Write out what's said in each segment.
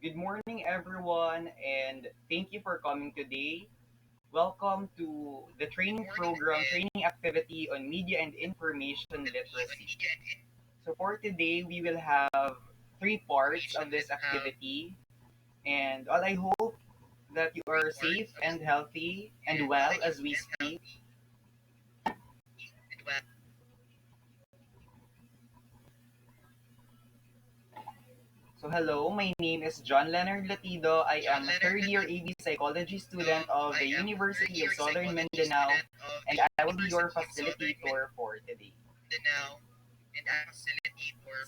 Good morning, everyone, and thank you for coming today. Welcome to the training program, training activity on media and information literacy. So, for today, we will have three parts of this activity, and all I hope that you are safe and healthy and well as we speak. So hello, my name is John Leonard Latido. I am a third year AB psychology student of the University of Southern Mindanao, and I will be your facilitator for today.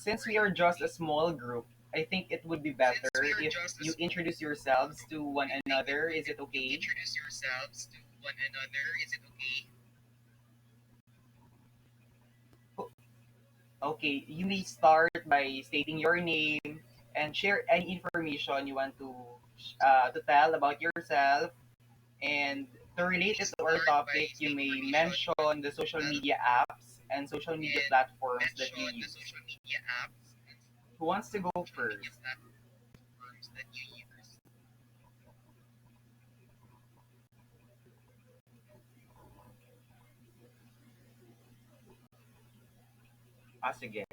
Since we are just a small group, I think it would be better if you introduce yourselves to one another. Is it okay? Okay, you may start by stating your name and share any information you want to tell about yourself. And to relate it to our topic, you may mention the social media apps and social media platforms that you use. Who wants to go first? Sige.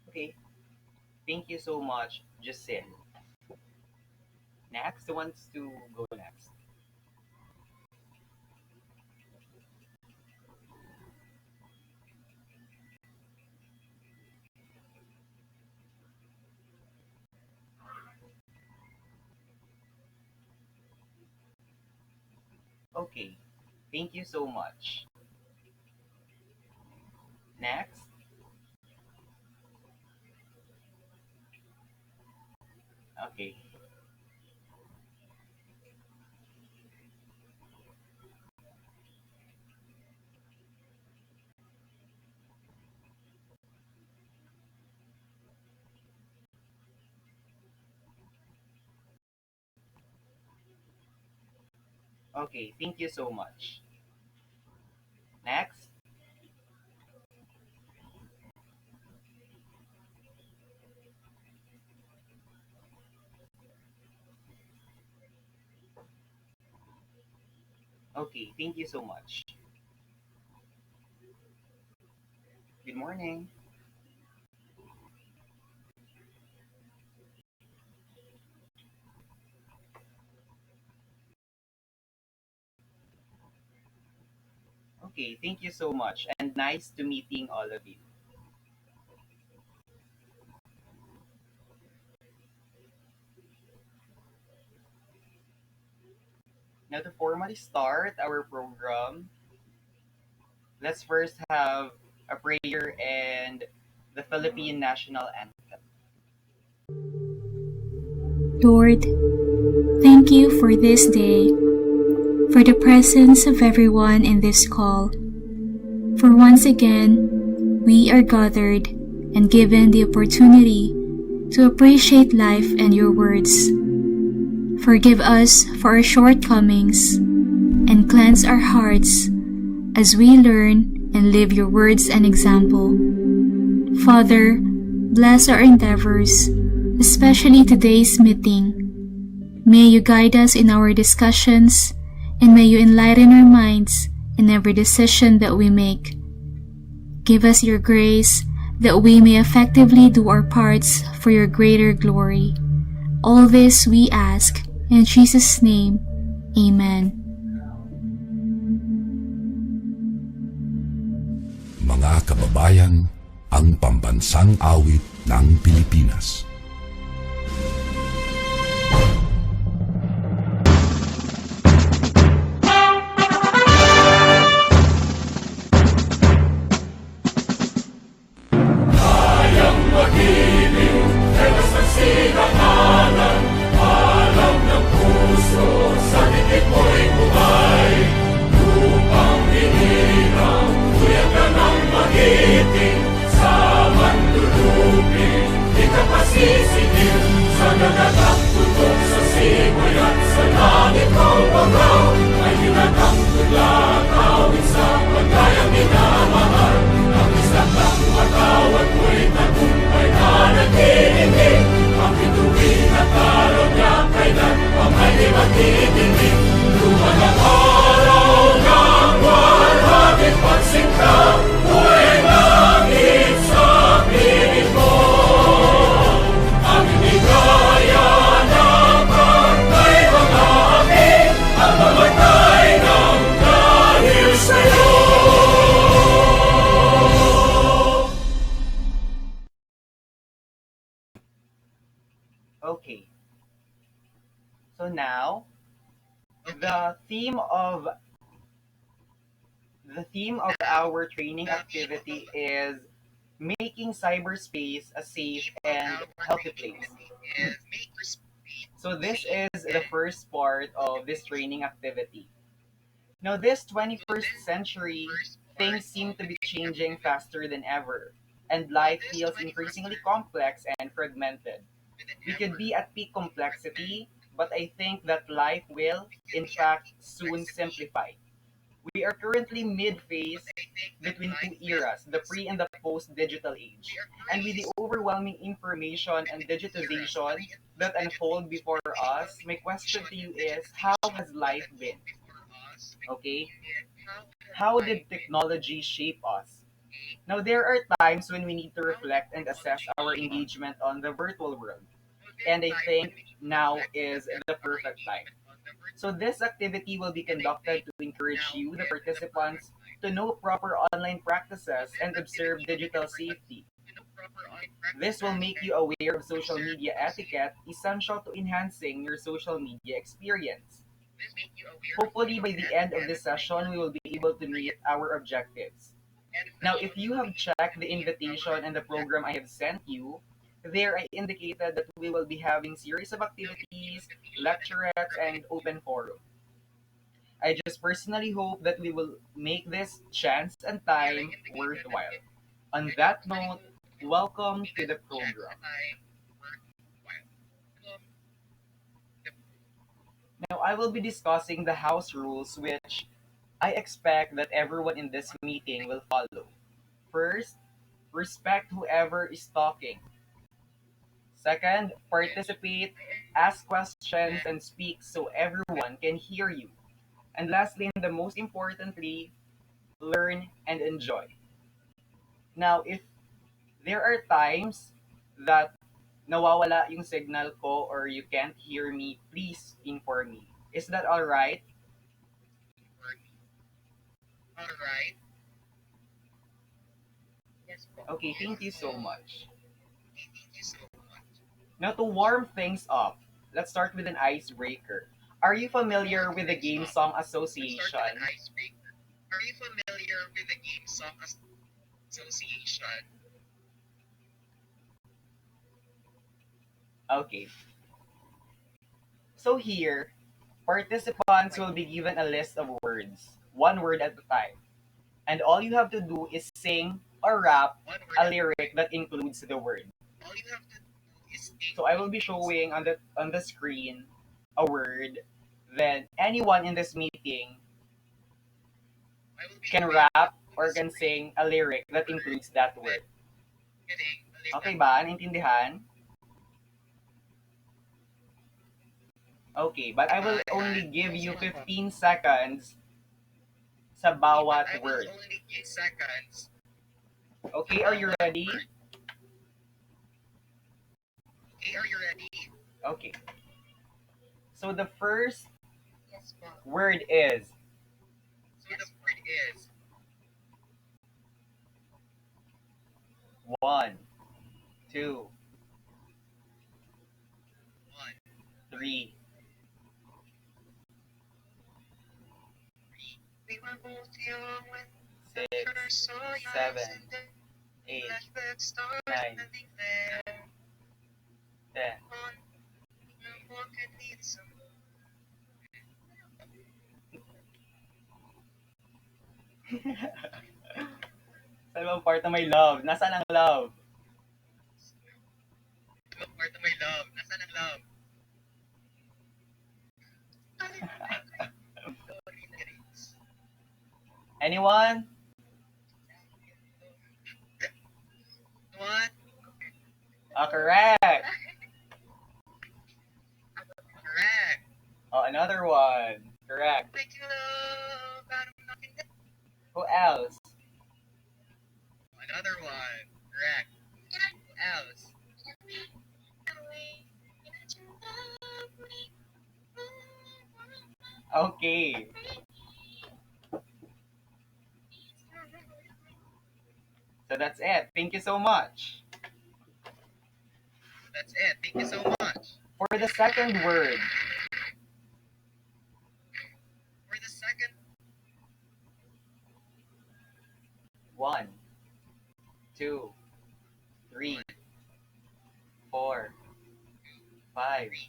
Okay. Thank you so much, Giselle. Next, who wants to go next? Okay. Thank you so much. Next. Okay. Okay. Thank you so much. Next. Okay. Thank you so much. Good morning. Okay. Thank you so much. And nice to meeting all of you. Now, to formally start our program, let's first have a prayer and the Philippine national anthem. Lord, thank you for this day, for the presence of everyone in this call. For once again, we are gathered and given the opportunity to appreciate life and your words. Forgive us for our shortcomings and cleanse our hearts as we learn and live your words and example. Father, bless our endeavors, especially today's meeting. May you guide us in our discussions, and may you enlighten our minds in every decision that we make. Give us your grace that we may effectively do our parts for your greater glory. All this we ask in Jesus' name. Amen. Mga kababayan, ang pambansang awit ng Pilipinas. Sa dikit mo'y buhay, upang So now the theme of our training activity is making cyberspace a safe and healthy place. So this is the first part of this training activity. Now, this 21st century, things seem to be changing faster than ever, and life feels increasingly complex and fragmented. We could be at peak complexity, but I think that life will, in fact, soon simplify. We are currently mid-phase between two eras, the pre and the post-digital age. And with the overwhelming information and digitization that unfold before us, my question to you is, how has life been? Okay? How did technology shape us? Now, there are times when we need to reflect and assess our engagement on the virtual world. And I think now is the perfect time. So this activity will be conducted to encourage you, the participants, to know proper online practices and observe digital safety. This will make you aware of social media etiquette, essential to enhancing your social media experience. Hopefully, by the end of this session, we will be able to meet our objectives. Now, if you have checked the invitation and the program I have sent you, there I indicated that we will be having series of activities, lecturettes, and open forum. I just personally hope that we will make this chance and time worthwhile. On that note, welcome to the program. Now, I will be discussing the house rules, which I expect that everyone in this meeting will follow. First, respect whoever is talking. Second, participate, ask questions, and speak so everyone can hear you. And lastly, and the most importantly, learn and enjoy. Now, if there are times that nawawala yung signal ko or you can't hear me, please inform me. Is that all right? Okay, thank you so much. Now, to warm things up, let's start with an icebreaker. Are you familiar with the game Song Association? Okay, so here, participants will be given a list of words, one word at a time. And all you have to do is sing or rap a lyric that includes the word. So I will be showing on the screen a word. Then anyone in this meeting can rap or can sing a lyric that includes that word. Okay ba? Naintindihan? Okay, but I will only give you 15 seconds sa bawat word. Okay, are you ready? Okay. So the first word is one, two, three, 6, 7, 8, 9, 10. Saan bang part na may love? Nasaan ang love? Anyone? Correct. Oh, another one. Correct. Who else? Okay. So that's it. Thank you so much. For the second word, 1, 2, 3, 4, 5, 6.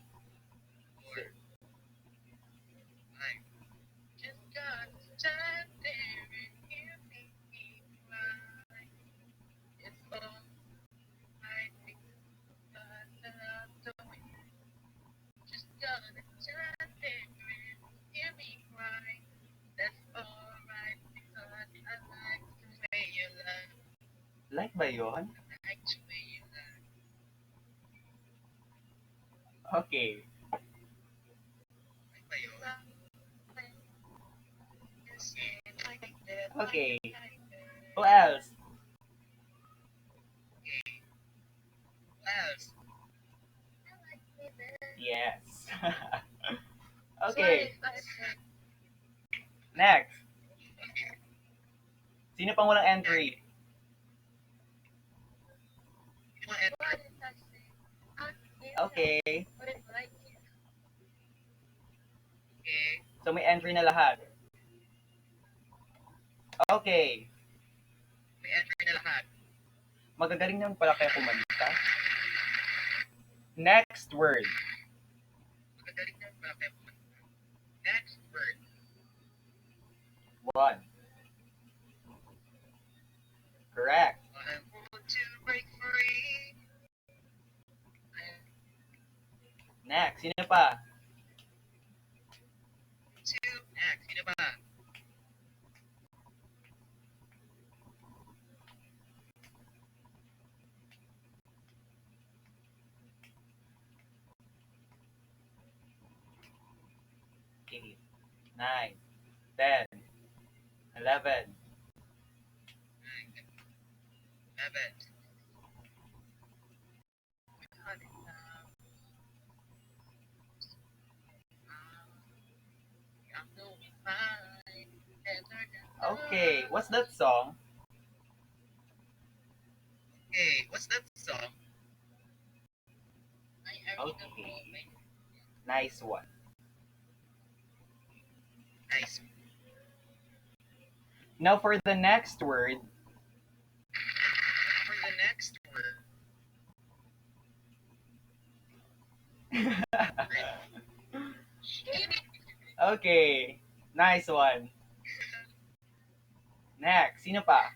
Like ba yun? Okay. Okay. Who else? Yes. Okay. Next. Sino pang walang entry? Okay. So may entry na lahat. Okay. Magagaling naman pala kayo kumanta. Next word. One. Correct. Next. Sino pa? Eight, 9, 10, 11. Okay, what's that song? Okay, nice one. Now for the next word. Okay, nice one. Next, sino pa?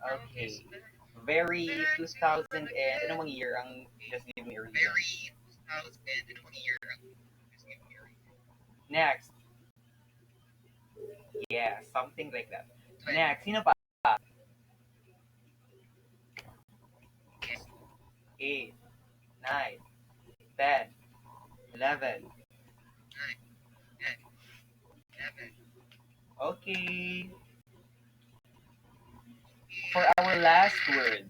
Okay. Very 2000 and anong year ang Just Give Me a Reason? Next. Yeah, something like that. Next, sino pa? 8, 9, 10, 11. Okay. For our last word.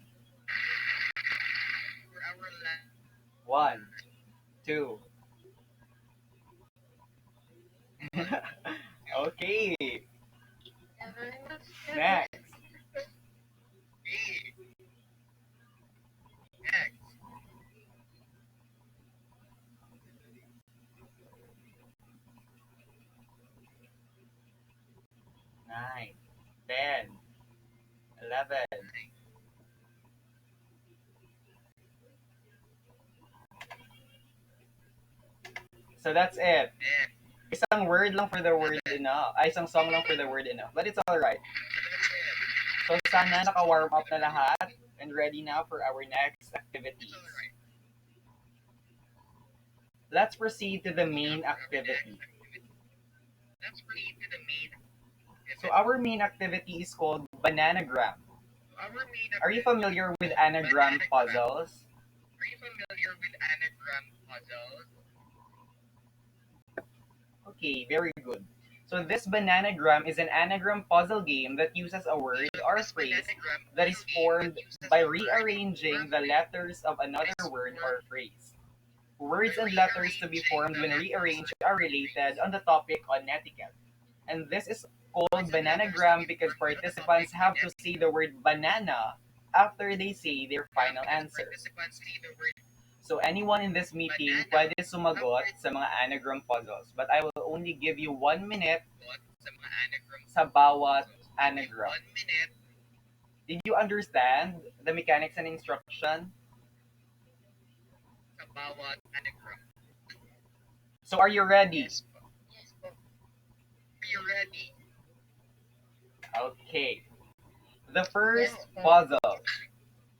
1, 2. Okay. Next. Nine, 10, 11. So that's it. Isang word lang for the word enough. Ay, isang song lang for the word enough. But it's alright. So sana naka-warm up na lahat and ready now for our next activities. Let's proceed to the main activity. So our main activity is called Bananagram. Are you familiar with anagram puzzles? Okay, very good. So this Bananagram is an anagram puzzle game that uses a word or a phrase that is formed by rearranging the letters of another word or phrase. Words and letters to be formed when rearranged are related on the topic on etiquette. And this is called Bananagram because participants have to say the word banana after they say their final answer. So anyone in this meeting pwede sumagot sa mga anagram puzzles, but I will only give you 1 minute sa bawat anagram. Did you understand the mechanics and instruction? So are you ready? Okay. The first puzzle.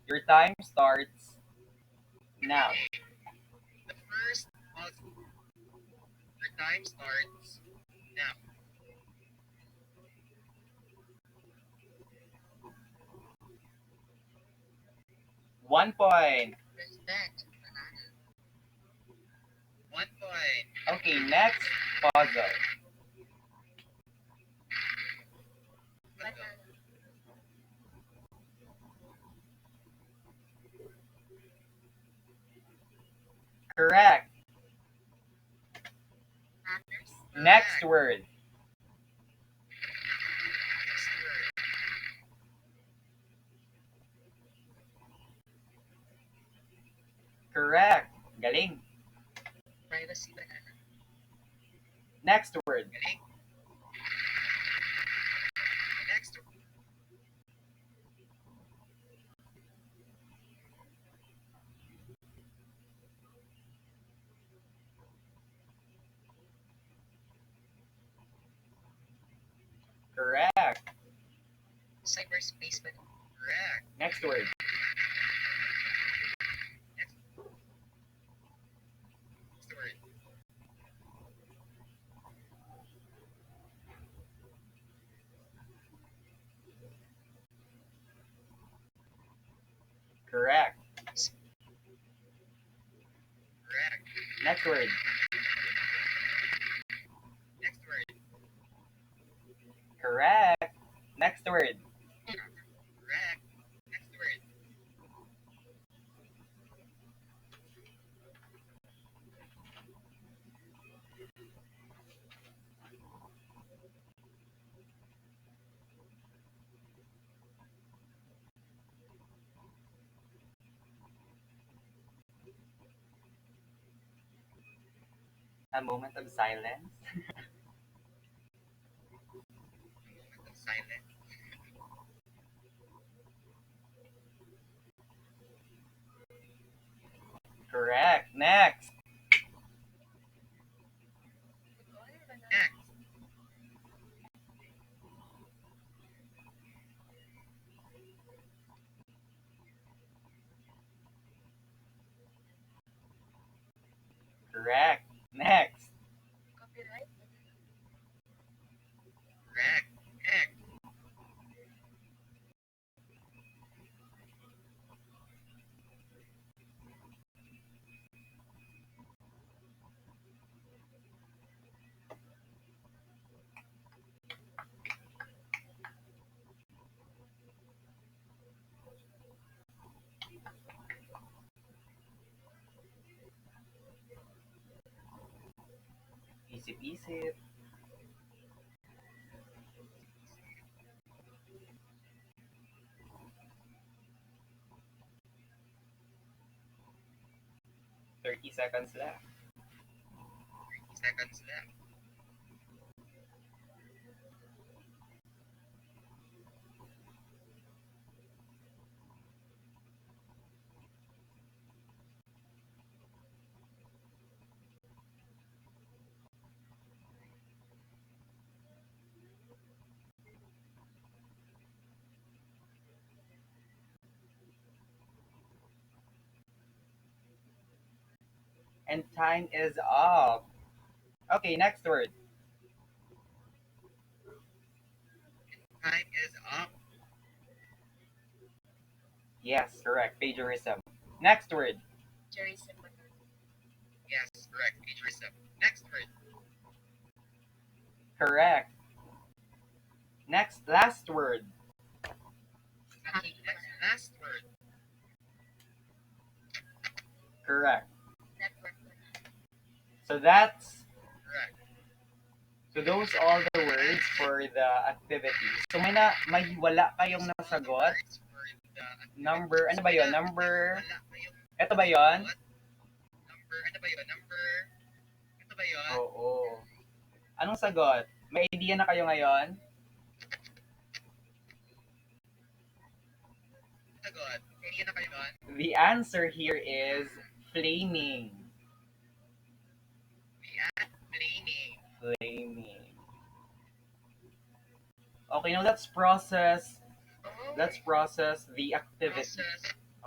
Your time starts now. 1 point. Okay, next puzzle. Correct. Next word. Correct. Galing. Next word. Correct. Next word. Correct. Next word. Correct. Next word. A moment of silence. Correct. Next. Correct. Next. Isip-isip. 30 seconds left. And time is up. Okay, next word. Yes, correct. Plagiarism. Next word. Correct. Next, last word. Correct. So that's so those all the words for the activity. So may wala kayong nasagot Number, ano ba yun? Number, eto ba yun? Oo. Anong sagot? May idea na kayo ngayon? The answer here is flaming. Flaming. Okay, now let's process the activity.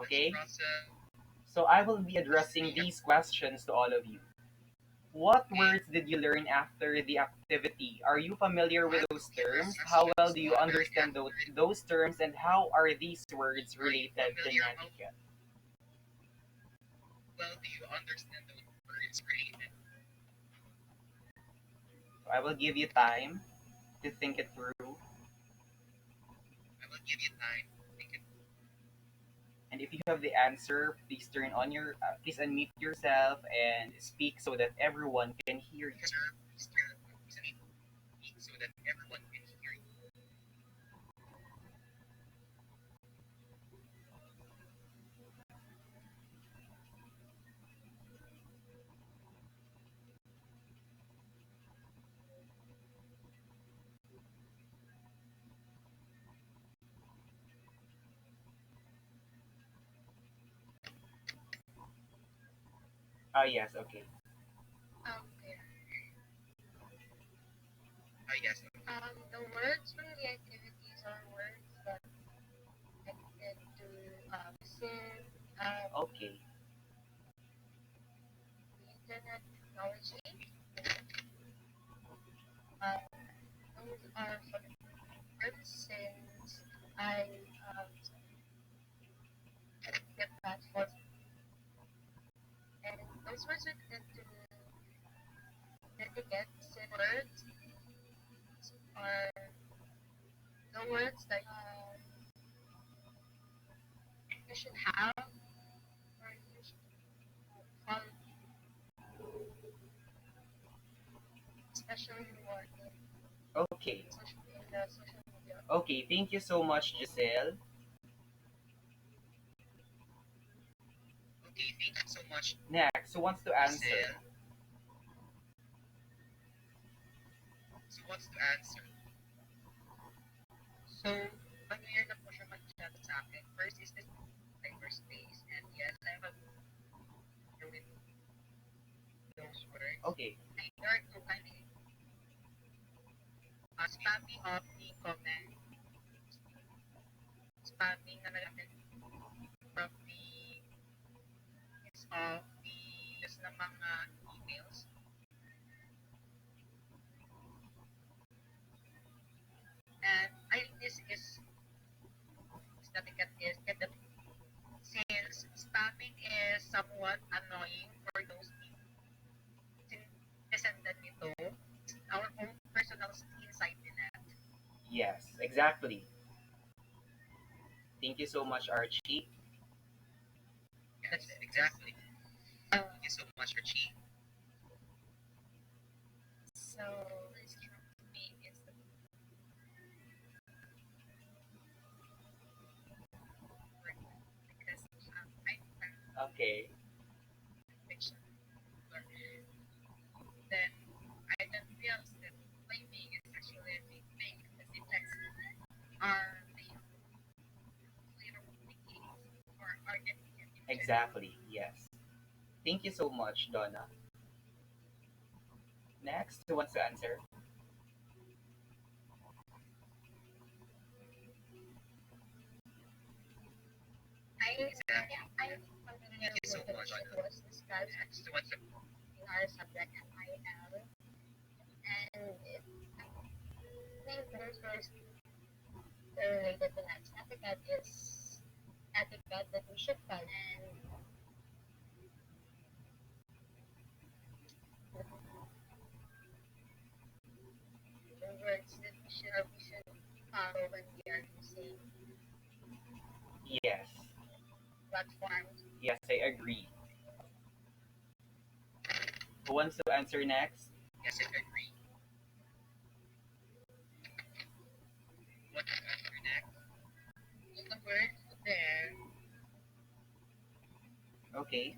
Okay? So I will be addressing these questions to all of you. What words did you learn after the activity? Are you familiar with those terms? How well do you understand those terms, and how are these words related to netiquette? So I will give you time to think it through. And if you have the answer, please unmute yourself and speak so that everyone can hear you. Ah, yes, okay. Okay. Okay. Okay, thank you so much, Giselle. Next, who wants to answer? Okay. Yes, exactly. Thank you so much, Archie. Okay. Exactly. Yes. Thank you so much, Donna. Next, who wants to answer? Yes. Yes, I agree. Who wants to answer next? Okay.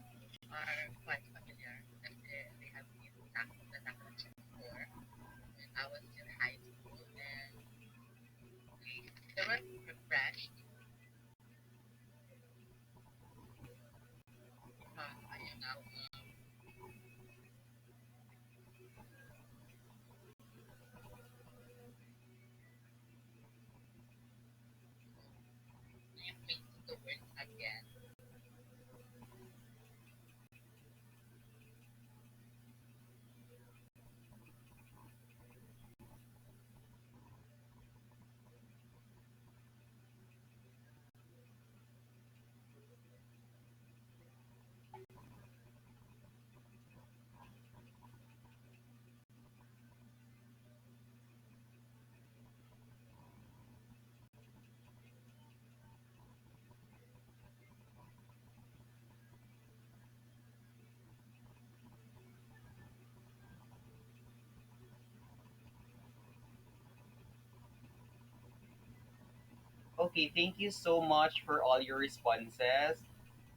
Okay, thank you so much for all your responses.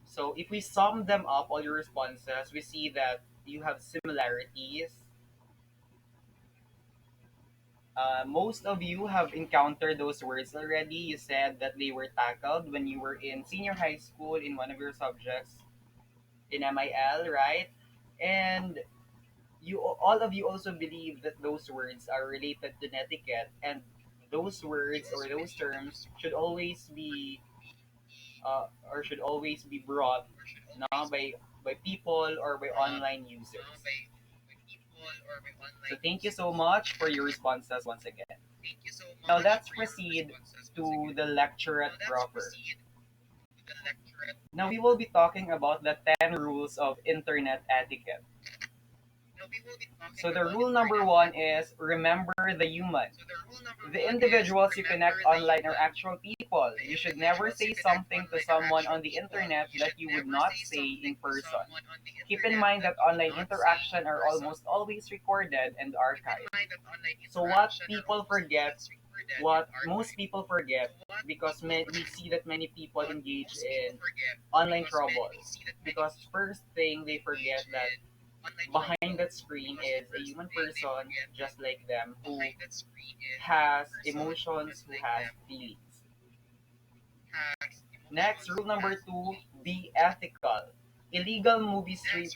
So if we sum them up, all your responses, we see that you have similarities. Most of you have encountered those words already. You said that they were tackled when you were in senior high school in one of your subjects in MIL, right? And all of you also believe that those words are related to netiquette, and those words or those terms should always be or should always be brought now by people or by online users. So thank you so much for your responses once again. Now let's proceed to the lecturate proper. Now we will be talking about the 10 rules of internet etiquette. So the rule number one is remember the human. The individuals you connect online are actual people. You should never say something to someone on the internet that you would not say in person. Keep in mind that online interaction are almost always recorded and archived. So what most people forget, because we see that many people engage in online troubles, because first thing they forget that behind that screen is a human person just like them who has emotions, who has feelings. Next, rule number two, be ethical. Illegal movie stream,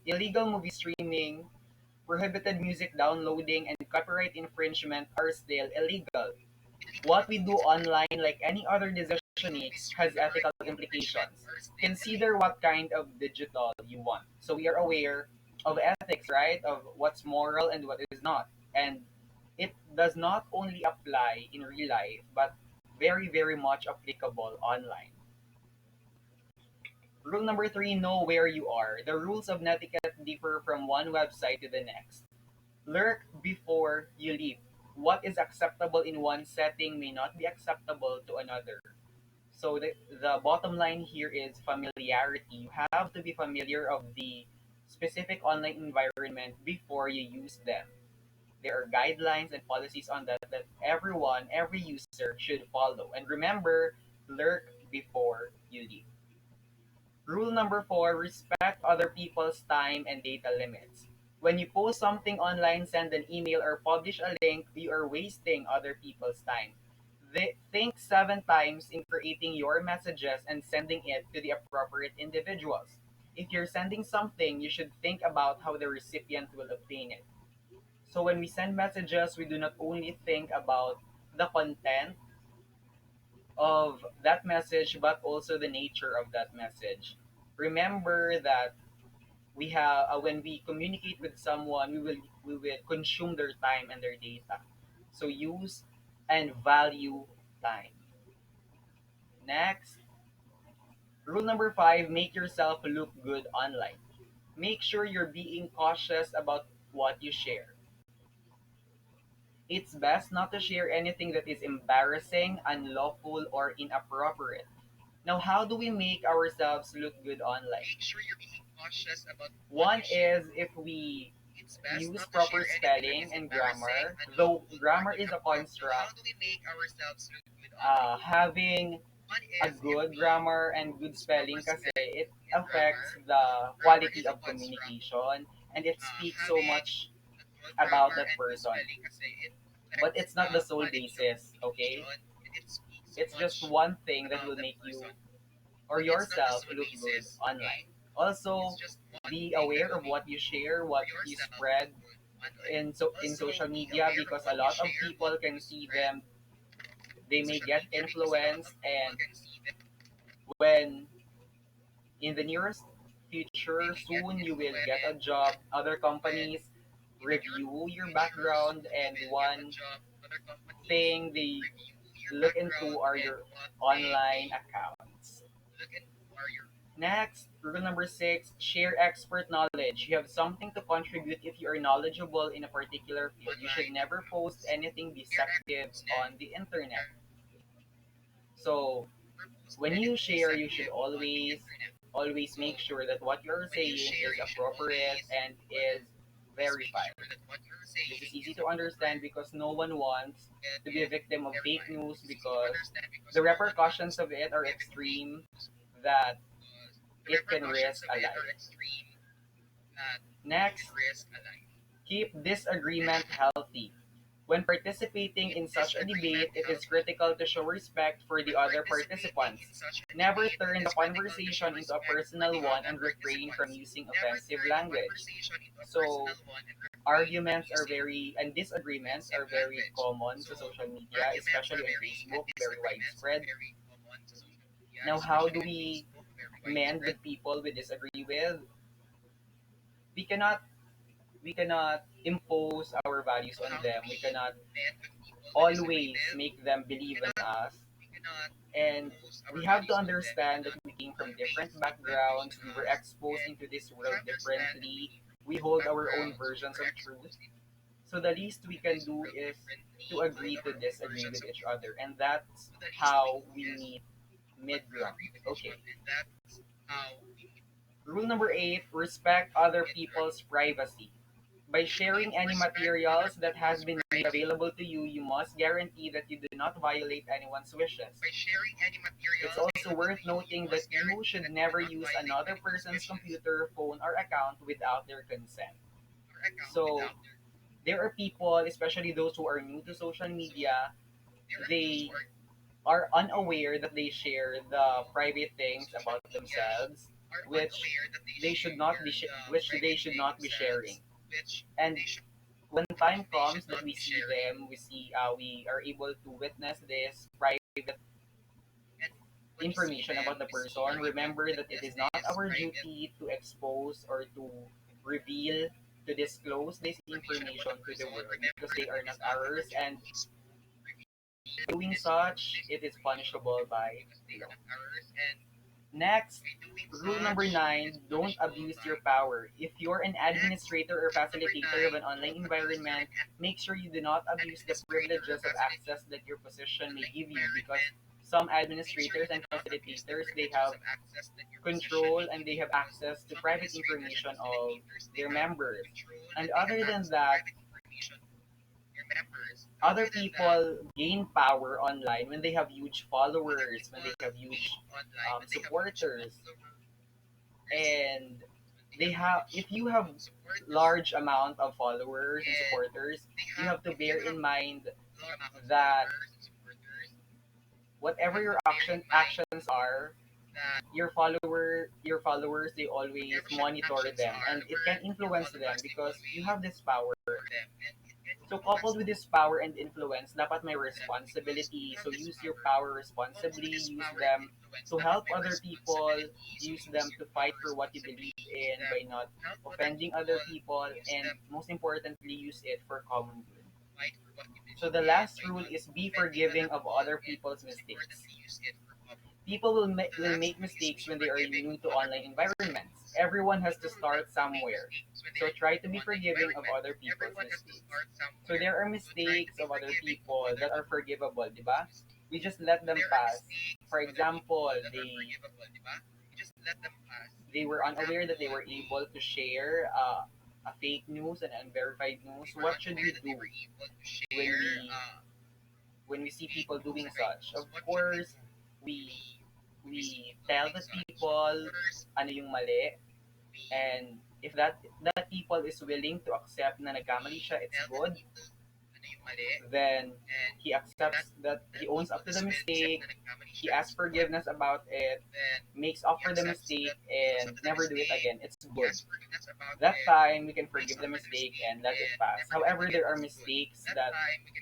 illegal movie streaming, prohibited music downloading, and copyright infringement are still illegal. What we do online, like any other decision makes, has ethical implications. Consider what kind of digital you want. So we are aware of ethics, right? Of what's moral and what is not. And it does not only apply in real life, but very, very much applicable online. Rule number three, know where you are. The rules of netiquette differ from one website to the next. Lurk before you leave. What is acceptable in one setting may not be acceptable to another. So the bottom line here is familiarity. You have to be familiar of the specific online environment before you use them. There are guidelines and policies on that everyone, every user should follow. And remember, lurk before you leave. Rule number four, respect other people's time and data limits. When you post something online, send an email, or publish a link, you are wasting other people's time. Think 7 times in creating your messages and sending it to the appropriate individuals. If you're sending something, you should think about how the recipient will obtain it. So when we send messages, we do not only think about the content of that message, but also the nature of that message. Remember that we have when we communicate with someone, we will consume their time and their data. So use and value time. Next, rule number five: make yourself look good online. Make sure you're being cautious about what you share. It's best not to share anything that is embarrassing, unlawful, or inappropriate. Now, how do we make ourselves look good online? One is if we use proper spelling and grammar, though grammar is a construct, having a good grammar and good spelling kasi it affects the quality of communication and it speaks so much about that person. But it's not the sole basis, okay? It's just one thing that will make you or yourself look good online. Also, be aware of what you share, what you spread in social media because a lot of people can see them. They may get influenced, and when in the nearest future, soon you will get a job. Other companies review your background, and one thing they look into are your online accounts. Next, rule number 6, share expert knowledge. You have something to contribute if you are knowledgeable in a particular field. You should never post anything deceptive on the internet. So, when you share, you should always make sure that what you're saying is appropriate and is verified. This is easy to understand because no one wants to be a victim of fake news because the repercussions of it are extreme that it can risk a life. Next, keep disagreement healthy. When participating in such a debate, it is critical to show respect for the other participants. Never turn the conversation into a personal one and refrain from using offensive language. So, arguments are very, and disagreements are very common to social media, especially on Facebook, very widespread. Now, how do we mend with people we disagree with? We cannot we cannot impose our values on them. We cannot always make them believe in us. And we have to understand that we came from different backgrounds. We were exposed into this world differently. We hold our own versions of truth. So the least we can do is to agree to disagree with each other. And that's how we meet mid ground. Okay. Rule number 8, respect other people's privacy. By sharing any materials that has been made available to you, you must guarantee that you do not violate anyone's wishes. It's also worth noting that you should never use another person's computer, phone, or account without their consent. So, there are people, especially those who are new to social media, they are unaware that they share the private things about themselves, which they should not be sharing. And when time comes that we see them, we are able to witness this private information about the person. Remember that it is not our duty to expose or to reveal, to disclose this information to the world because they are not ours, and doing such, it is punishable by law. Next, rule number 9, don't abuse your power. If you're an administrator or facilitator of an online environment, make sure you do not abuse the privileges of access that your position may give you because some administrators and facilitators, they have control and they have access to private information of their members. And other than that, other people gain power online when they have huge followers, when they have huge supporters, and they have. If you have large amount of followers and supporters, you have to bear in mind that whatever your actions are, your followers they always monitor them, and it can influence them because you have this power. So coupled with this power and influence, dapat may responsibility. So use your power responsibly, use them to help other people, use them to fight for what you believe in by not offending other people, and most importantly, use it for common good. So the last rule is be forgiving of other people's mistakes. People will make mistakes when they are new to online environments. Everyone has to start somewhere. So try to be forgiving of other people's mistakes. So there are mistakes of other people that are forgivable, di ba? We just let them pass. For example, they were unaware that they were able to share a fake news and unverified news. What should we do when we see people doing such? Of course, we we tell the people ano yung mali, and if that people is willing to accept na nagkamali siya, it's good. Then he accepts that he owns up to the mistake, he asks forgiveness about it, makes up for the mistake, and never do it again. It's good. That time we can forgive the mistake and let it pass. However, there are mistakes that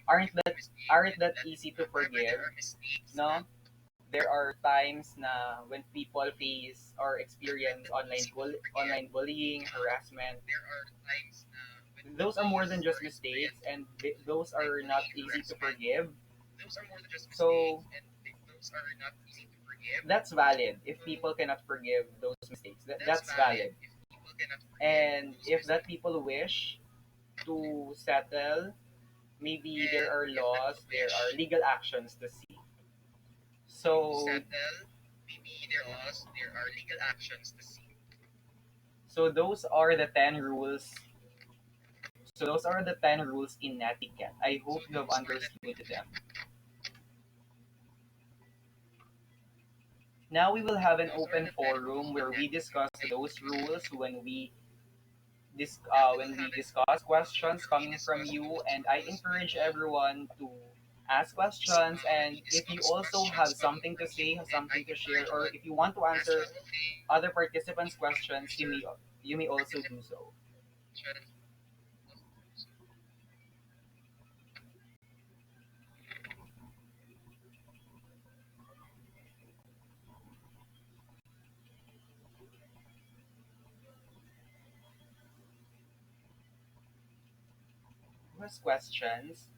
aren't that aren't that easy to forgive. No, there are times na when people face or experience online bullying, harassment. Those are more than just mistakes, and those are not easy to forgive. So that's valid. If people cannot forgive those mistakes, that's valid. And if that people wish to settle, maybe there are laws, there are legal actions to see. So so those are the 10 rules. So those are the 10 rules in etiquette. I hope you have understood them. Now we will have an open forum where we discuss those rules when we discuss questions coming from you, and I encourage everyone to ask questions, and if you also have something to say, have something to share, or if you want to answer other participants' questions, you may also do so. Who has questions?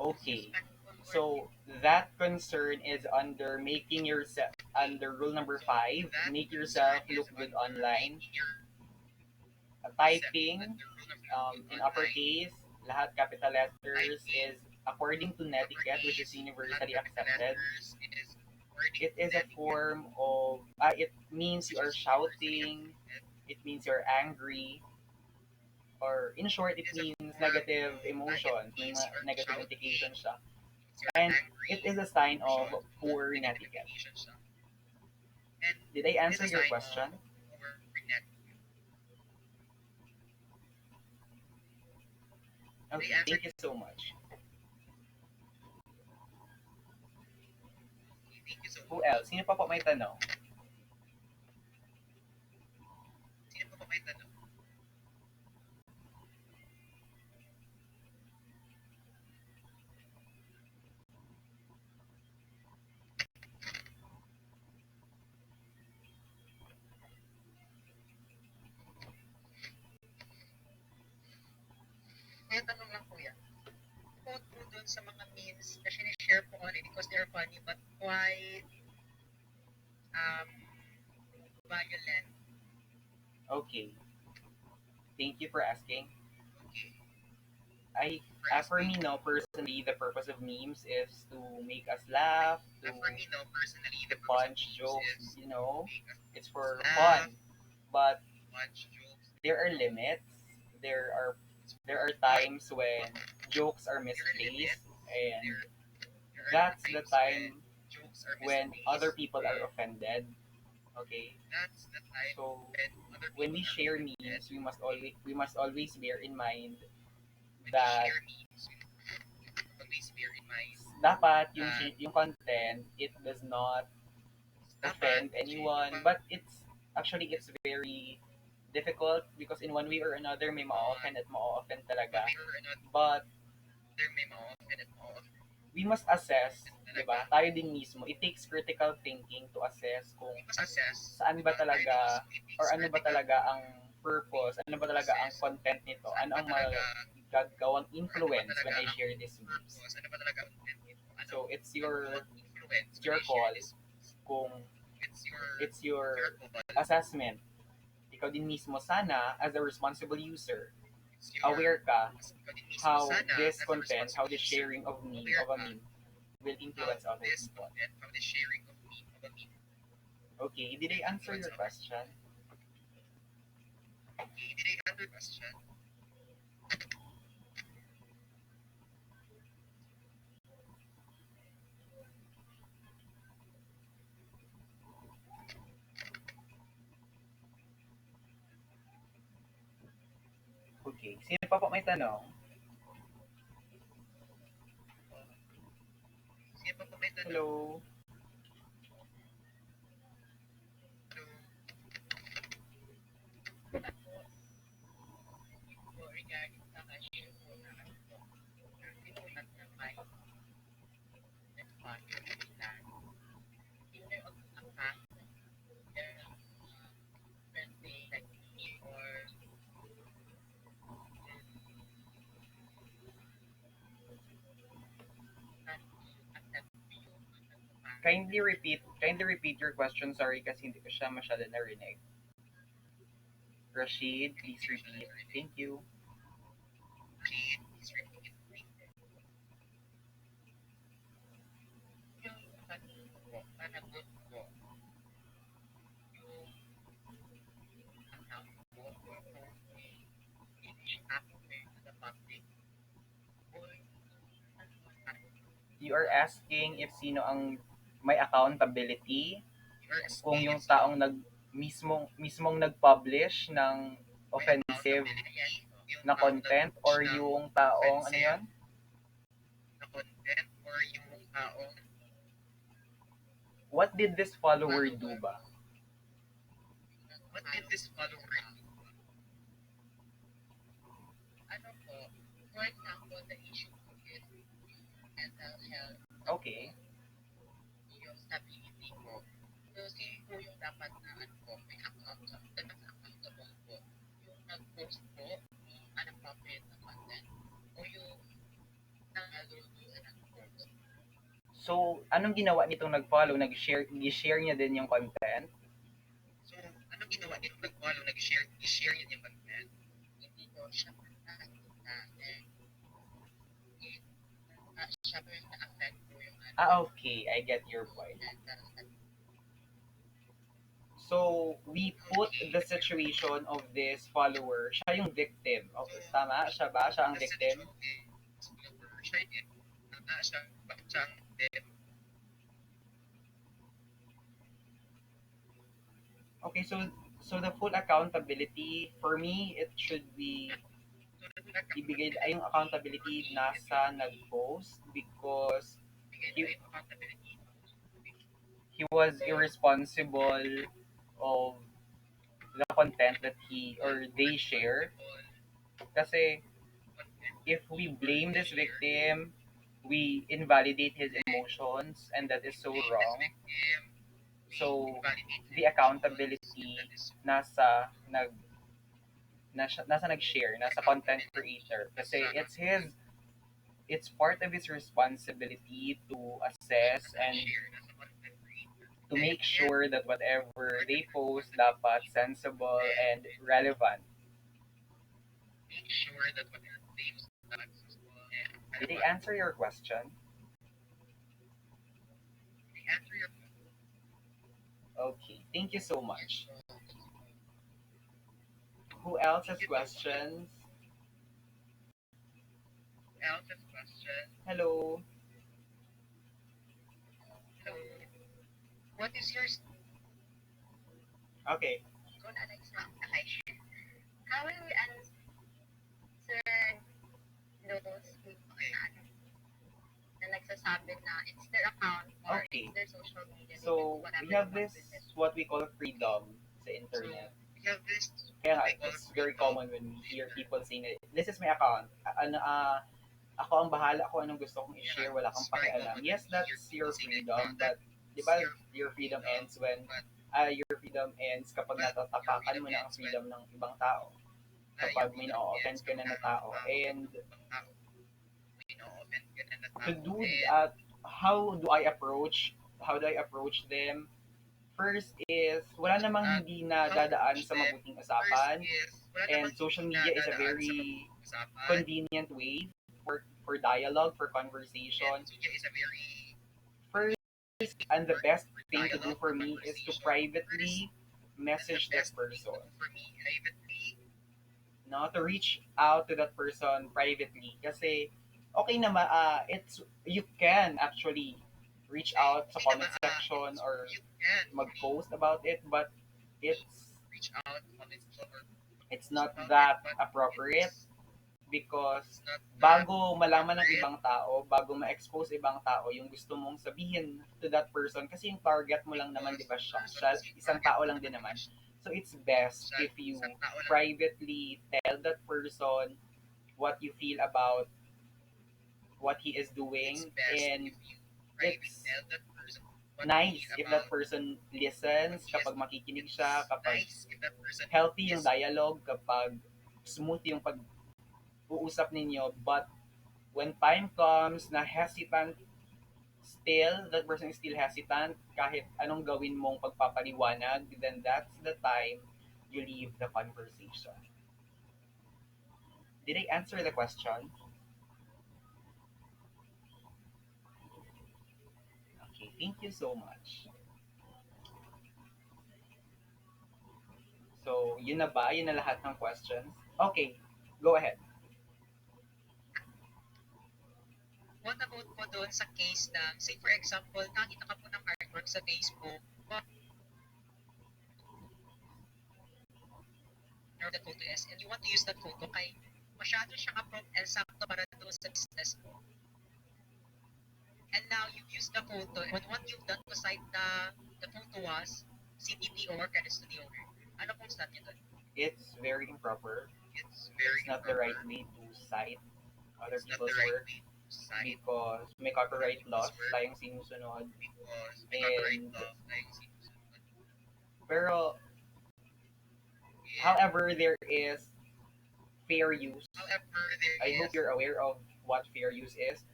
Okay. So that concern is under rule number 5, make yourself look good online. Typing in uppercase, lahat capital letters is according to netiquette, which is universally accepted. It is a form of, it means you are shouting, it means you're angry, or in short, it means negative emotions, may mga negative implications siya. And it is a sign of poor netiquette. Did I answer your question? Okay, thank you so much. Who else? Sino pa po may tanong? Okay, thank you for asking. I, for me, no, personally, the purpose of memes is to make us laugh, to punch jokes, it's for fun. But there are limits. There are there are times when jokes are misplaced, and that's the time when other people are offended. Okay, so when we share memes, we must always bear in mind that dapat yung content, it does not offend anyone, but it's very difficult because in one way or another may ma-offend at ma-offend talaga. But we must assess, 'di ba? Tayo din mismo, it takes critical thinking to assess kung saan ba talaga or ano ba talaga ang purpose, ano ba talaga ang content nito, ano ang magagawang influence when I share these memes. So it's your call kung it's your assessment ikaw din mismo sana as a responsible user, aware ka how this content, how the sharing of a meme will influence other people. Okay, did I answer your question? Okay, sino pa po may tanong? Hello? Kindly repeat your question. Sorry kasi hindi ko siya masyado narinig. Rashid, please repeat. Thank you. You are asking if sino ang may accountability, kung yung taong mismong nag-publish ng offensive na content or yung taong ano yun? What did this follower do ba? Okay. So, anong ginawa nitong nag-follow? Nag-share niya din yung content? Okay. I get your point. So, we put the situation of this follower, siya yung victim. Okay, tama? Siya ba? Siya ang victim? Okay, so the full accountability, for me, it should be ibigay ay yung accountability nasa nag-post because he, he was irresponsible of the content that he or they share. Kasi if we blame this victim, we invalidate his emotions and that is so wrong. So the accountability nasa nag-share, nasa content creator kasi it's part of his responsibility to assess and to make sure that whatever they post dapat sensible and relevant. Did I answer your question? Okay, thank you so much. Who else has questions? Hello. Okay. How will we answer those people na nagsasabi na it's their account or Okay. it's their social media? So, we have this, what we call freedom sa internet. Kaya nga, it's very common when we hear people saying that, this is my account. Ako ang bahala kung anong gusto kong i-share, wala kang pakialam. Yes, that's your freedom, but di ba your freedom ends kapag natatapakan mo na ang freedom ng ibang tao. Kapag may na-offend ka na tao. And to do that, how do I approach them? First is, wala namang hindi na dadaan sa mabuting usapan, and social media is a very convenient way for dialogue, for conversation. First, and the best thing to do for me is to privately message that person. No, to reach out to that person privately. Kasi, okay na it's, you can actually reach out sa comment section or mag-post about it, but it's not that appropriate because bago malaman ng ibang tao, bago ma-expose ibang tao yung gusto mong sabihin to that person, kasi yung target mo lang naman, di ba siya isang tao lang din naman. So it's best if you privately tell that person what you feel about what he is doing, and it's nice if that person listens, kapag makikinig siya, kapag healthy yung dialogue, kapag smooth yung pag-uusap ninyo. But when time comes na hesitant still, that person is still hesitant, kahit anong gawin mong pagpapaliwanag, then that's the time you leave the conversation. Did I answer the question? Okay, thank you so much. So, yun na ba? Yun na lahat ng questions? Okay, go ahead. What about po doon sa case na, say for example, nakita ka po ng artwork sa Facebook, or the photo is, and you want to use that photo kay masyado siyang sakto para doon sa business mo. And now, you've used the photo, and what you've done to cite the photo was CDP or credits to the owner. Ano pong stat nyo doon? It's very improper. It's not the right way to cite other people's work because may copyright laws tayong sinusunod. And, pero, however, there is fair use. I hope you're aware of what fair use is.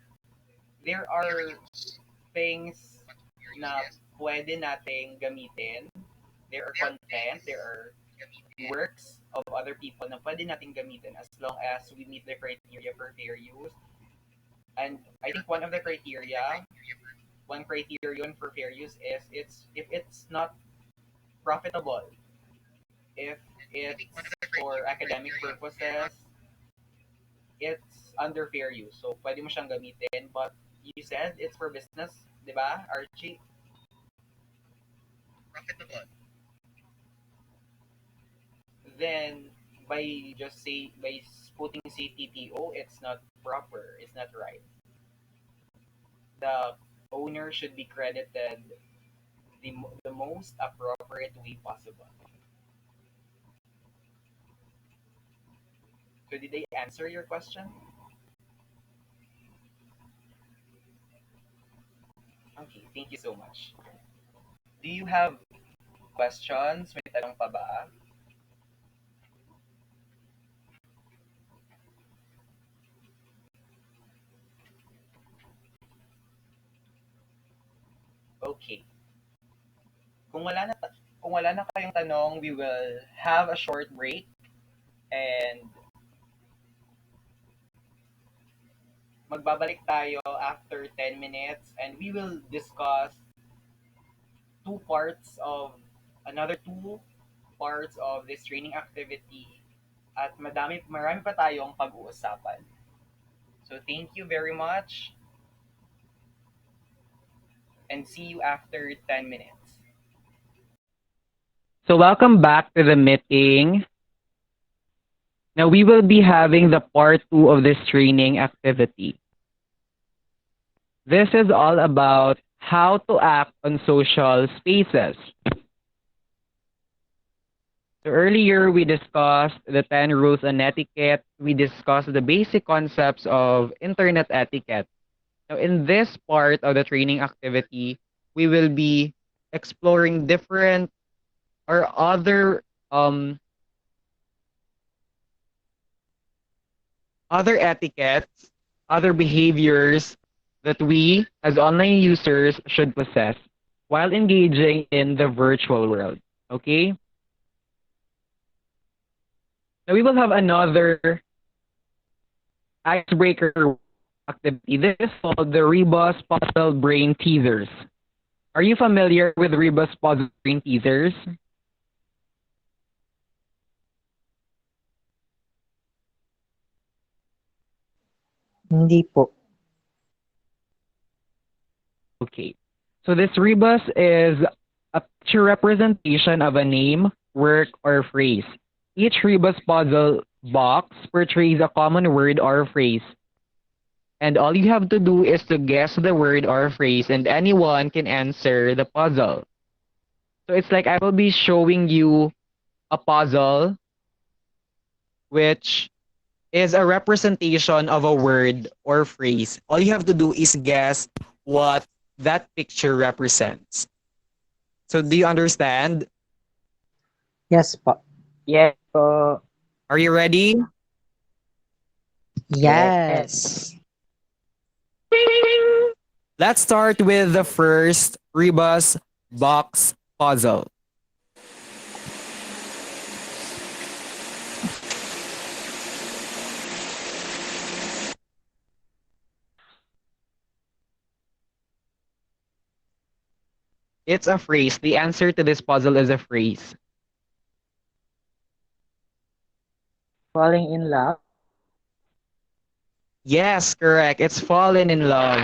There are things na pwede nating gamitin. There are content, there are works of other people na pwede nating gamitin as long as we meet the criteria for fair use. And I think one criterion for fair use is if it's not profitable. If it's for academic purposes, it's under fair use. So, pwede mo siyang gamitin. But you said it's for business, di ba, Archie? Profitable. Then, by putting CTTO, it's not proper. It's not right. The owner should be credited the most appropriate way possible. So did I answer your question? Okay, thank you so much. Do you have questions? May tanong pa ba? Okay. Kung wala na kayong tanong, we will have a short break and magbabalik tayo after 10 minutes and we will discuss another two parts of this training activity at marami pa tayong pag-uusapan. So thank you very much and see you after 10 minutes. So welcome back to the meeting. Now we will be having the part 2 of this training activity. This is all about how to act on social spaces. So earlier we discussed the 10 rules on etiquette. We discussed the basic concepts of internet etiquette. Now in this part of the training activity, we will be exploring different or other etiquettes, other behaviors that we as online users should possess. while engaging in the virtual world. Okay? Now we will have another icebreaker activity. This is called the Rebus Puzzle Brain Teasers. Are you familiar with Rebus Puzzle Brain Teasers? Hindi po. Okay. So this rebus is a picture representation of a name, work, or phrase. Each rebus puzzle box portrays a common word or phrase. And all you have to do is to guess the word or phrase, and anyone can answer the puzzle. So it's like I will be showing you a puzzle which is a representation of a word or phrase. All you have to do is guess what that picture represents. So do you understand? Yes po. Yes po. Are you ready? Yes. Let's start with the first rebus box puzzle. It's a phrase. The answer to this puzzle is a phrase. Falling in love. Yes, correct. It's fallen in love.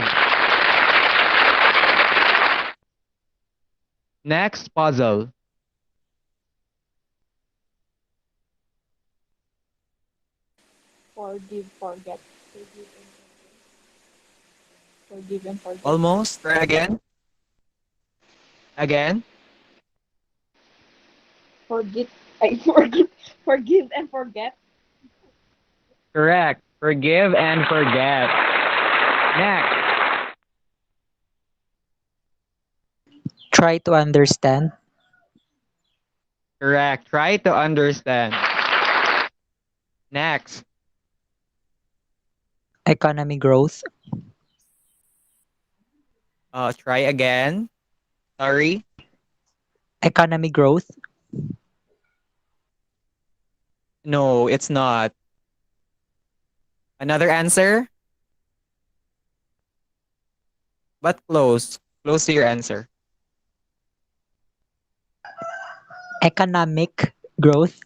Next puzzle. Forgive, forget. Forgive and forget. Almost. Try again. Again. Forget. I forget. Forgive and forget. Correct. Forgive and forget. Next. Try to understand. Correct. Try to understand. Next. Economy growth. Try again. Sorry. Economy growth. No, it's not. Another answer? But close. Close to your answer. Economic growth.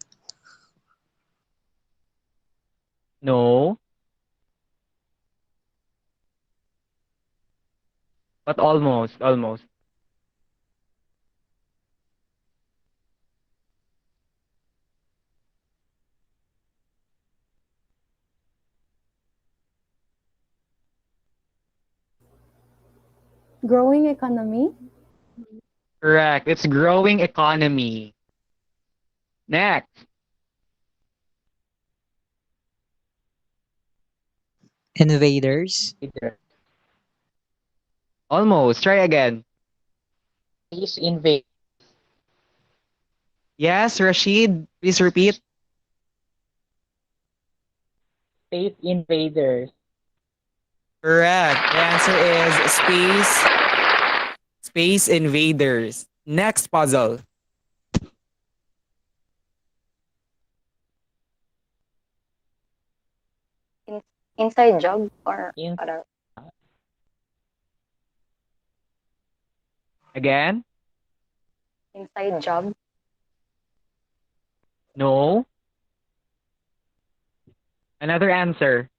No. But almost. Almost. Growing economy. Correct. It's growing economy. Next. Invaders. Almost. Try again. Please invade. Yes, Rashid. Please repeat. Space invaders. Correct. The answer is space. Space invaders. Next puzzle. Inside job or In other Again. inside job. No. Another answer.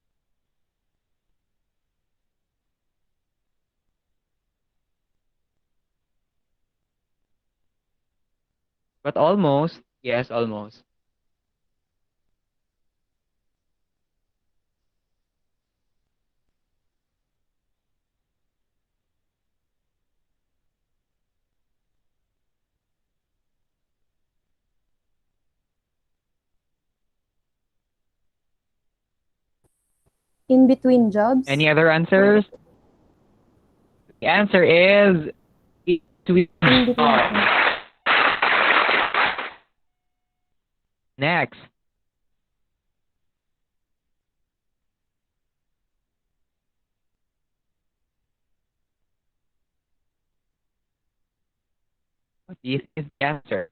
But almost. Yes, almost. In between jobs. Any other answers? The answer is between In between jobs. jobs. Next. This is the answer.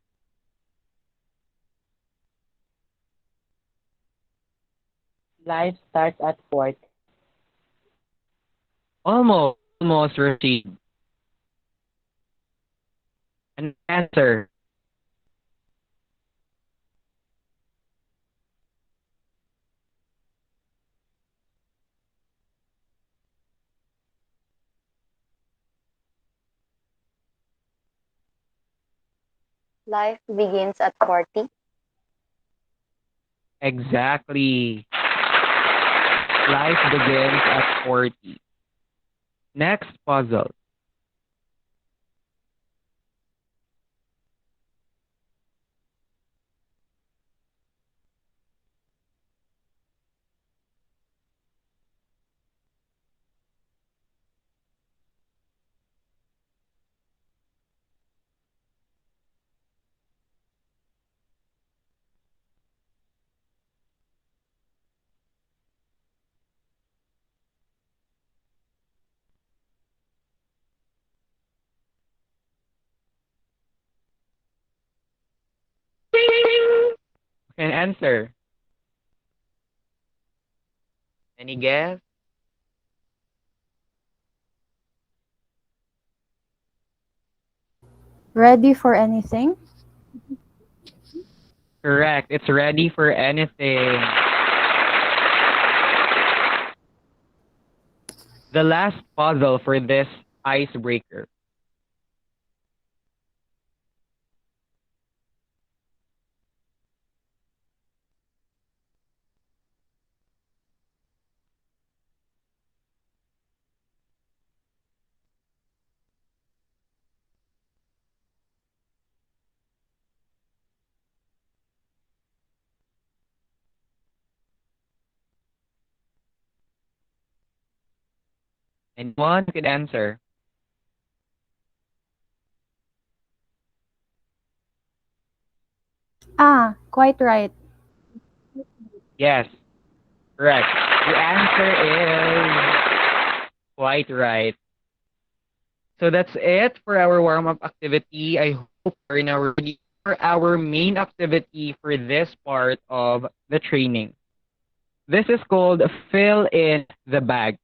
Life starts at 40. Almost, Rashid. An answer. Life begins at 40. Exactly. Life begins at 40. Next puzzle. An answer. Any guess? Ready for anything? Correct. It's ready for anything. The last puzzle for this icebreaker. Anyone could answer. Ah, quite right. Yes, correct. The answer is quite right. So that's it for our warm-up activity. I hope we're now ready for our main activity for this part of the training. This is called Fill in the Bag.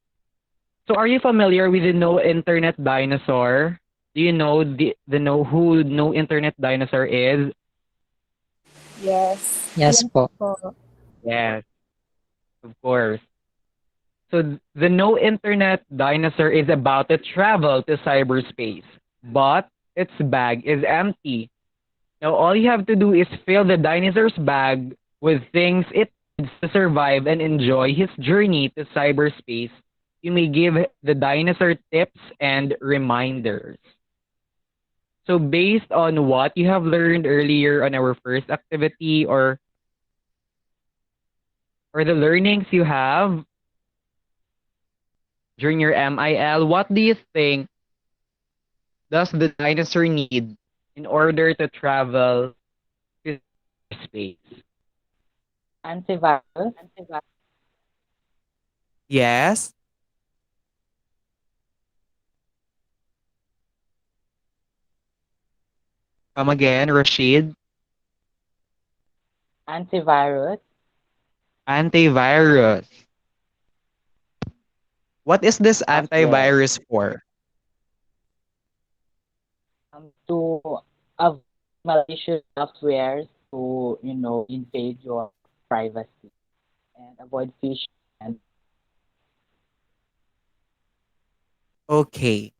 So are you familiar with the no internet dinosaur? Do you know the know who no internet dinosaur is? Yes. Yes po. Po. Yes, of course. So the no internet dinosaur is about to travel to cyberspace, but its bag is empty. Now all you have to do is fill the dinosaur's bag with things it needs to survive and enjoy his journey to cyberspace. You may give the dinosaur tips and reminders. So based on what you have learned earlier on our first activity or the learnings you have during your MIL, what do you think does the dinosaur need in order to travel to space? Antivirus. Yes. Come again, Rashid. Antivirus. Antivirus. What is this Software. antivirus for? To avoid malicious softwares to, invade your privacy and avoid phishing and Okay.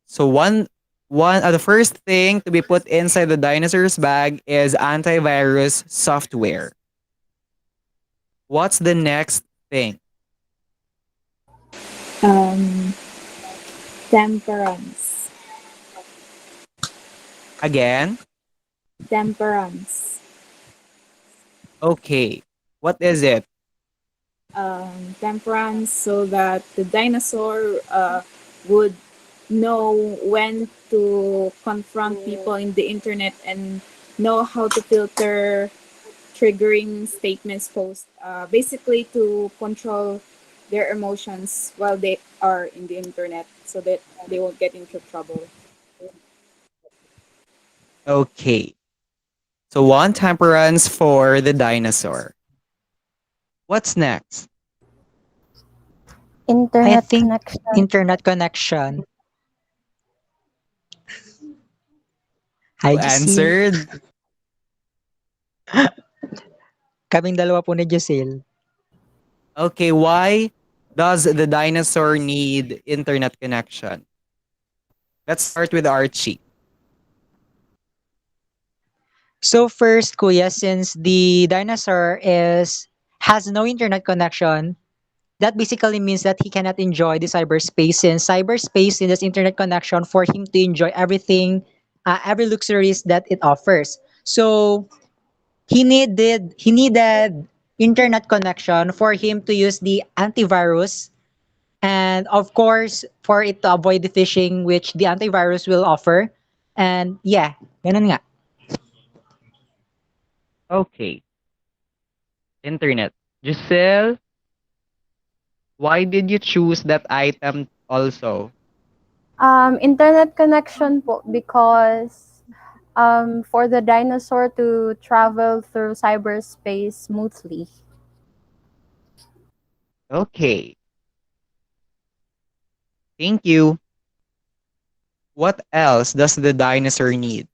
So one the first thing to be put inside the dinosaur's bag is antivirus software. What's the next thing? Um, temperance. Again? Temperance. Okay. What is it? Temperance so that the dinosaur would know when to confront people in the internet and know how to filter triggering statements post, basically to control their emotions while they are in the internet so that they won't get into trouble. Okay. So one temperance for the dinosaur. What's next? I Internet think connection. internet connection. Hi, Who Giselle. answered? Kaming dalawa po ni Giselle. Okay, why does the dinosaur need internet connection? Let's start with Archie. So first, Kuya, since the dinosaur is has no internet connection, that basically means that he cannot enjoy the cyberspace since cyberspace needs internet connection for him to enjoy everything, every luxuries that it offers. So he needed internet connection for him to use the antivirus and of course for it to avoid the phishing which the antivirus will offer. And yeah, ganun nga. Okay, internet. Giselle, why did you choose that item also? Internet connection po because for the dinosaur to travel through cyberspace smoothly. Okay. Thank you. What else does the dinosaur need?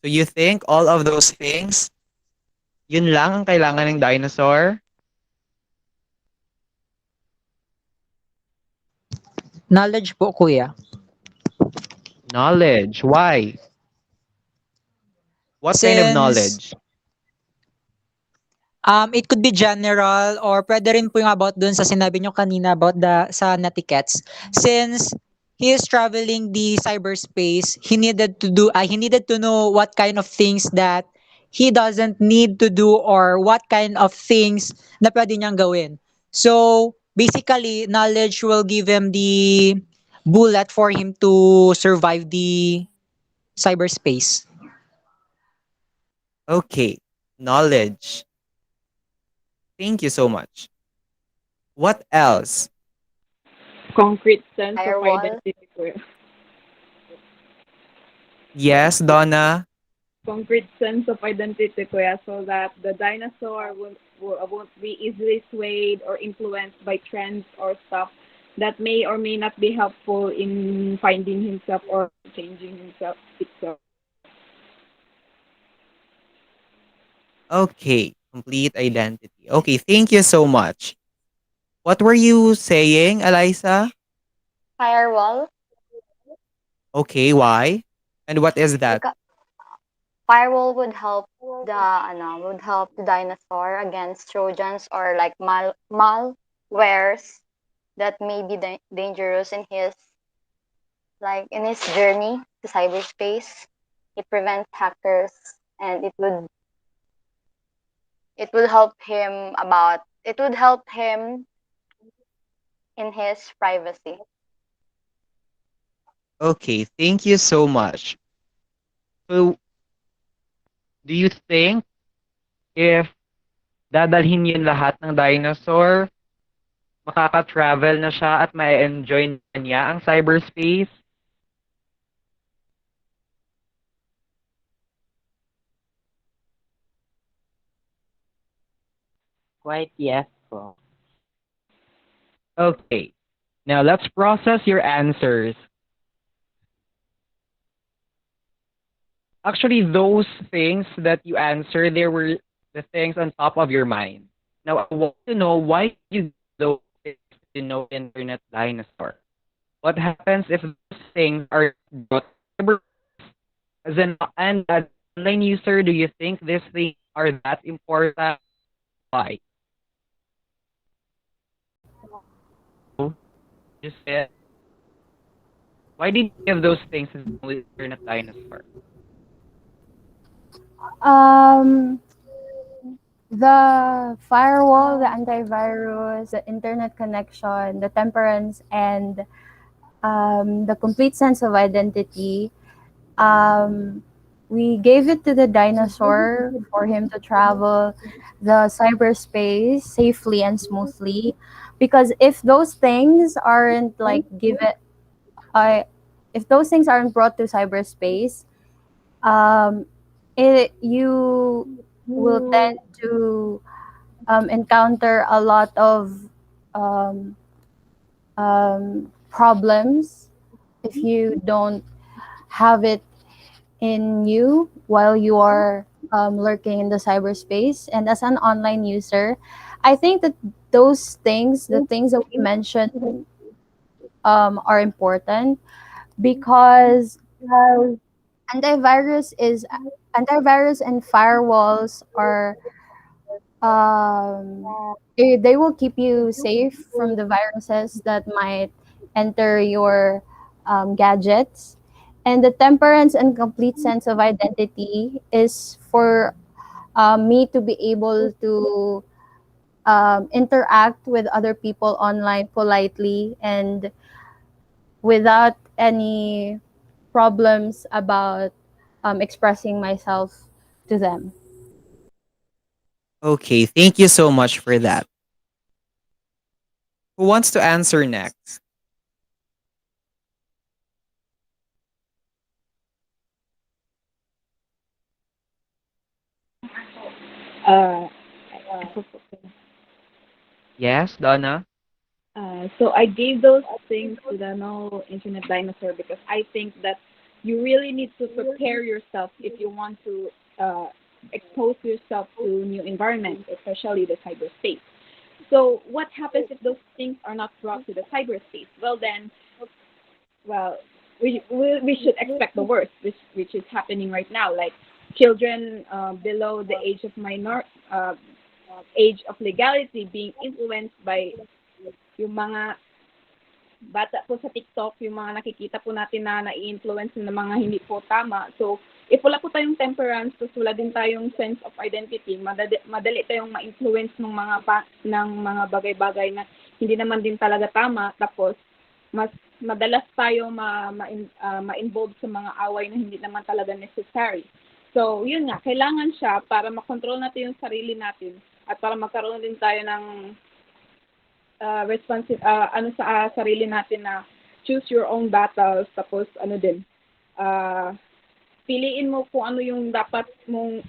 So you think all of those things, yun lang ang kailangan ng dinosaur? Knowledge po, kuya. Knowledge. Why? What kind of Since knowledge? it could be general or pwede rin po yung about dun sa sinabi nyo kanina about sa netiquettes. Since he is traveling the cyberspace, he needed to know what kind of things that he doesn't need to do or what kind of things na pwede niyang gawin. So, basically, knowledge will give him the bullet for him to survive the cyberspace. Okay, knowledge. Thank you so much. What else? Concrete sense of Firewall. identity ko. Yes, Donna. Concrete sense of identity ko, yeah, so that the dinosaur won't be easily swayed or influenced by trends or stuff that may or may not be helpful in finding himself or changing himself itself. Okay, complete identity. Okay, thank you so much. What were you saying, Eliza? Firewall. Okay, why? And what is that? Because firewall would help the dinosaur against trojans or like malwares that may be dangerous in his journey to cyberspace. It prevents hackers, and it would help him in his privacy. Okay, thank you so much. So, do you think if dadalhin yun lahat ng dinosaur, makaka-travel na siya at ma-enjoy na niya ang cyberspace? Quite yes po. Okay. Now, let's process your answers. Actually, those things that you answered, they were the things on top of your mind. Now, I want to know why you do those things to know internet dinosaur. What happens if those things are brought as an online user? Do you think these things are that important? Why? Just why did you give those things to the internet dinosaur? Um, the firewall, the antivirus, the internet connection, the temperance, and the complete sense of identity. Um, we gave it to the dinosaur for him to travel the cyberspace safely and smoothly. Because if those things aren't like given, I, if those things aren't brought to cyberspace, um, you will tend to encounter a lot of um, problems if you don't have it in you while you are lurking in the cyberspace. And as an online user, I think that those things, the things that we mentioned, are important because antivirus is antivirus and firewalls are they will keep you safe from the viruses that might enter your gadgets. And the temperance and complete sense of identity is for me to be able to interact with other people online politely and without any problems about expressing myself to them. Okay, thank you so much for that. Who wants to answer next? Uh, Yes, Donna? so I gave those things to the no internet dinosaur because I think that you really need to prepare yourself if you want to expose yourself to new environments, especially the cyberspace. So what happens if those things are not brought to the cyberspace? Well then, well, we should expect the worst, which is happening right now. Like children below the age of legality being influenced by yung mga bata po sa TikTok, yung mga nakikita po natin na nai-influence ng mga hindi po tama. So, if wala po tayong temperance, tapos wala din tayong sense of identity, madali tayong ma-influence ng mga bagay-bagay na hindi naman din talaga tama. Tapos, mas madalas tayo ma-involve sa mga away na hindi naman talaga necessary. So, yun nga, kailangan siya para makontrol natin yung sarili natin at para magkaroon din tayo ng sa sarili natin na choose your own battles, tapos piliin mo kung ano yung dapat mong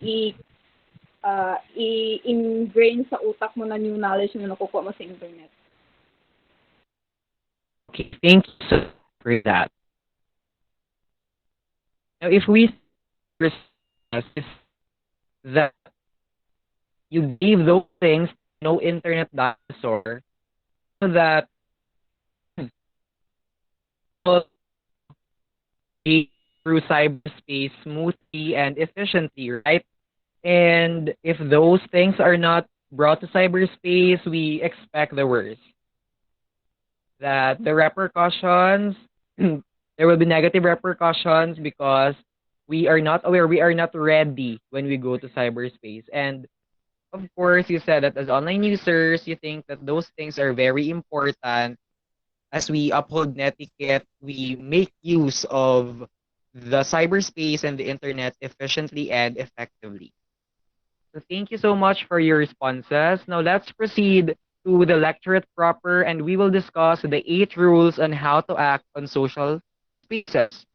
i-ingrain sa utak mo na new knowledge na nakukuha mo sa internet. Okay, thank you so much for that. Now, if we is that you gave those things no internet dinosaur, so that through cyberspace smoothly and efficiently, right? And if those things are not brought to cyberspace, we expect the worst. That the repercussions, there will be negative repercussions because we are not aware, we are not ready when we go to cyberspace. And of course, you said that as online users, you think that those things are very important. As we uphold etiquette, we make use of the cyberspace and the internet efficiently and effectively. So thank you so much for your responses. Now let's proceed to the lecturate proper, and we will discuss the 8 rules on how to act on social spaces.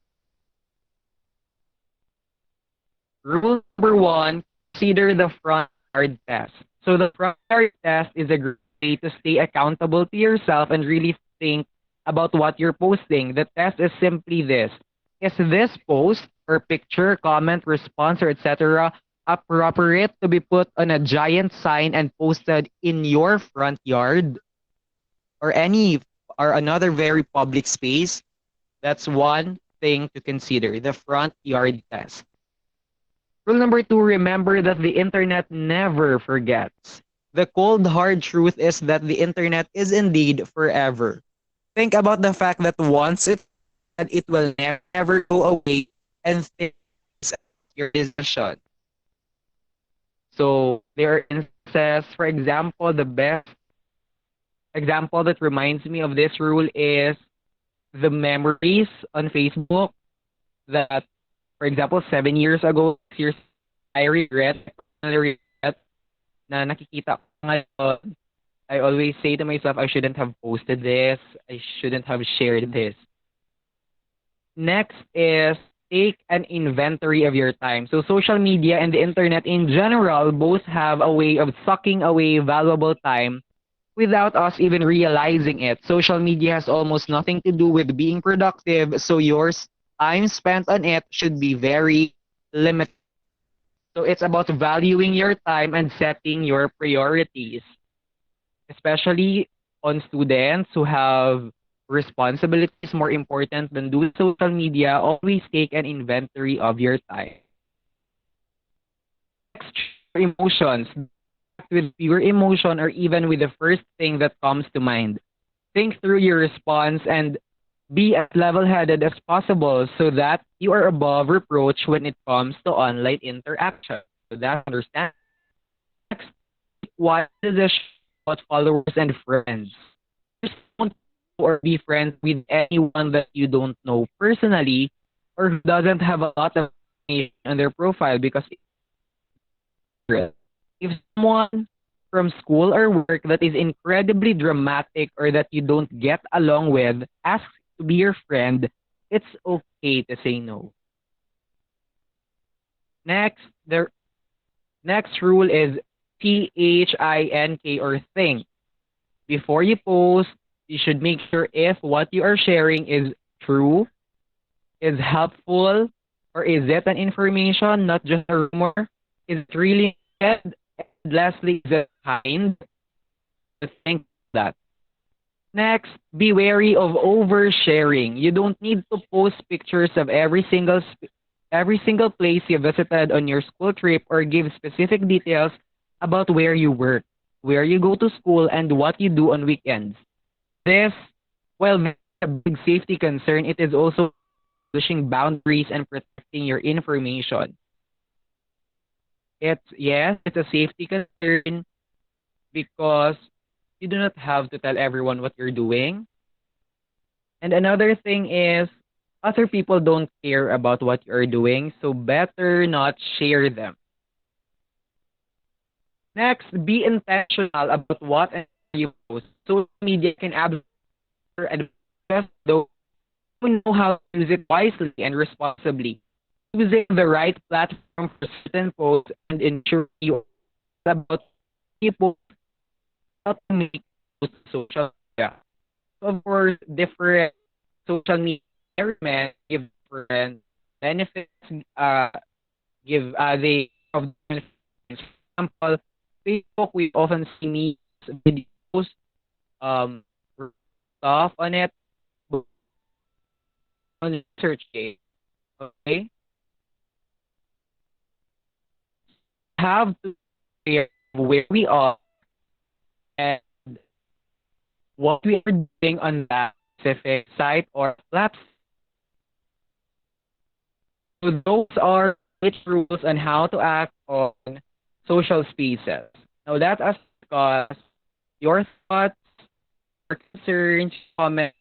Rule number 1, consider the front yard test. So the front yard test is a great way to stay accountable to yourself and really think about what you're posting. The test is simply this. Is this post or picture, comment, response, or etc. appropriate to be put on a giant sign and posted in your front yard or another very public space? That's one thing to consider, the front yard test. Rule number 2, remember that the internet never forgets. The cold hard truth is that the internet is indeed forever. Think about the fact that once it will never go away and things your decision. So there are instances, for example, the best example that reminds me of this rule is the memories on Facebook that, For example, 7 years ago, 6 years, I regret, personally regret na nakikita ko ngayon. I always say to myself, I shouldn't have posted this. I shouldn't have shared this. Next is take an inventory of your time. So social media and the internet in general both have a way of sucking away valuable time without us even realizing it. Social media has almost nothing to do with being productive, so your time spent on it should be very limited. So it's about valuing your time and setting your priorities, especially on students who have responsibilities more important than doing social media. Always take an inventory of your time. Next, your emotions. With your emotion or even with the first thing that comes to mind. Think through your response and be as level-headed as possible so that you are above reproach when it comes to online interaction. So that's understand. Next, what decision about followers and friends. Just don't or be friends with anyone that you don't know personally or who doesn't have a lot of information on their profile because if someone from school or work that is incredibly dramatic or that you don't get along with asks to be your friend, it's okay to say no. Next, the next rule is THINK or think. Before you post, you should make sure if what you are sharing is true, is helpful, or is it an information, not just a rumor? Is it really needed? And lastly, is it kind? Think that. Next, be wary of oversharing. You don't need to post pictures of every single place you visited on your school trip or give specific details about where you work, where you go to school, and what you do on weekends. This, while this is a big safety concern, it is also establishing boundaries and protecting your information. It's a safety concern because you do not have to tell everyone what you're doing. And another thing is other people don't care about what you're doing, so better not share them. Next, be intentional about what and where you post. Social media can absorb and though you know how to use it wisely and responsibly. Using the right platform for certain posts and ensure you are about people how to make posts on social media. So of course, different social media environments give different benefits. Uh, give they have different benefits. For example, Facebook we often see memes, videos, um, stuff on it, but on search it. Okay, have to share where we are and what we are doing on that specific site or platform. So those are which rules on how to act on social spaces. Now let us discuss your thoughts, your concerns, comments,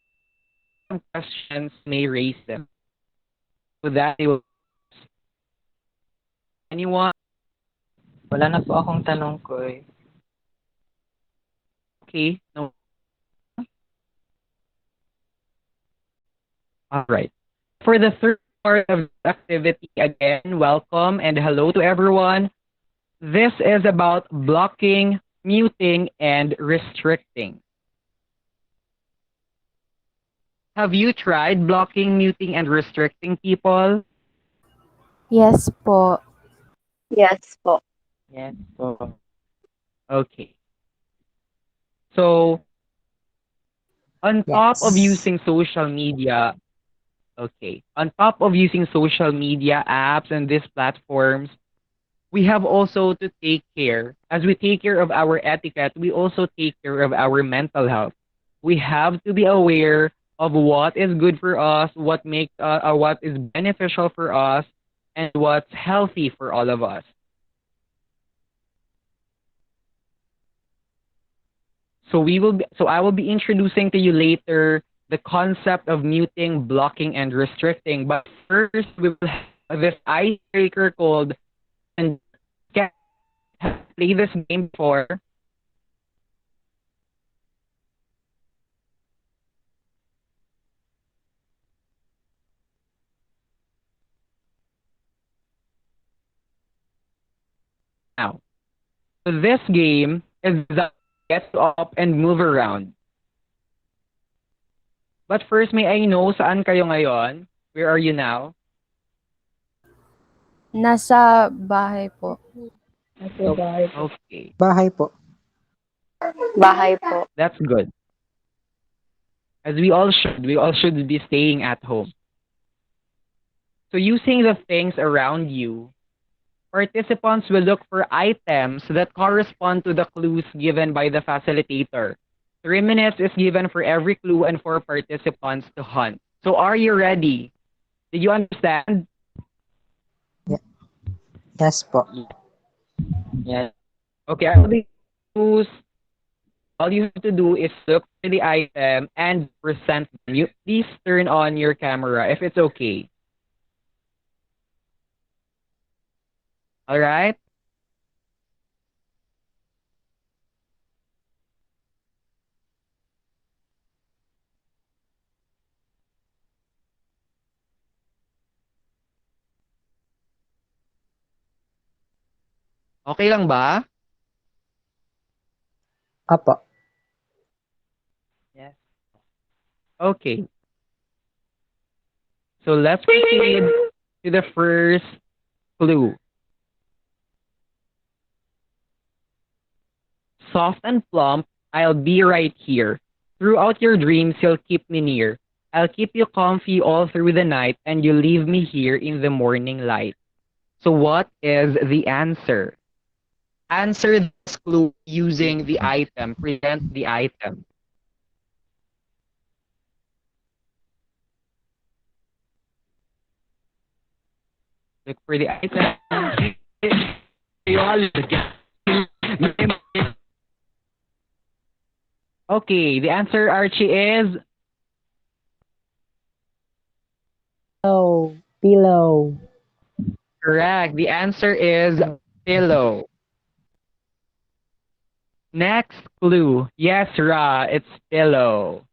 and questions may raise them. So that they will anyone. Wala na po akong tanong ko eh. Okay, no. All right. For the third part of the activity, again, welcome and hello to everyone. This is about blocking, muting, and restricting. Have you tried blocking, muting, and restricting people? Yes po. Yes po. Yes po. Okay. So, on top of Yes. using social media, okay, on top of using social media apps and these platforms, we have also to take care. As we take care of our etiquette, we also take care of our mental health. We have to be aware of what is good for us, what is beneficial for us, and what's healthy for all of us. So I will be introducing to you later the concept of muting, blocking, and restricting. But first, we will have this icebreaker called and can play this game before. Now, so this game is that get up and move around. But first, may I know saan kayo ngayon? Where are you now? Nasa bahay po. Okay, Bahay po. Bahay po. that's good. As we all should be staying at home. So using the things around you, participants will look for items that correspond to the clues given by the facilitator. 3 minutes is given for every clue and for participants to hunt. So are you ready? Did you understand? Yes po. Yes. Okay, all the clues, all you have to do is look for the item and present them. You please turn on your camera if it's okay. All right? Okay lang ba? Apo. Yes. Okay. So let's proceed to the first clue. Soft and plump, I'll be right here. Throughout your dreams, you'll keep me near. I'll keep you comfy all through the night, and you leave me here in the morning light. So what is the answer? Answer this clue using the item. Present the item. Look for the item. Okay, the answer, Archie, is Pillow. correct. The answer is pillow. Next clue. Yes, Ra, it's pillow.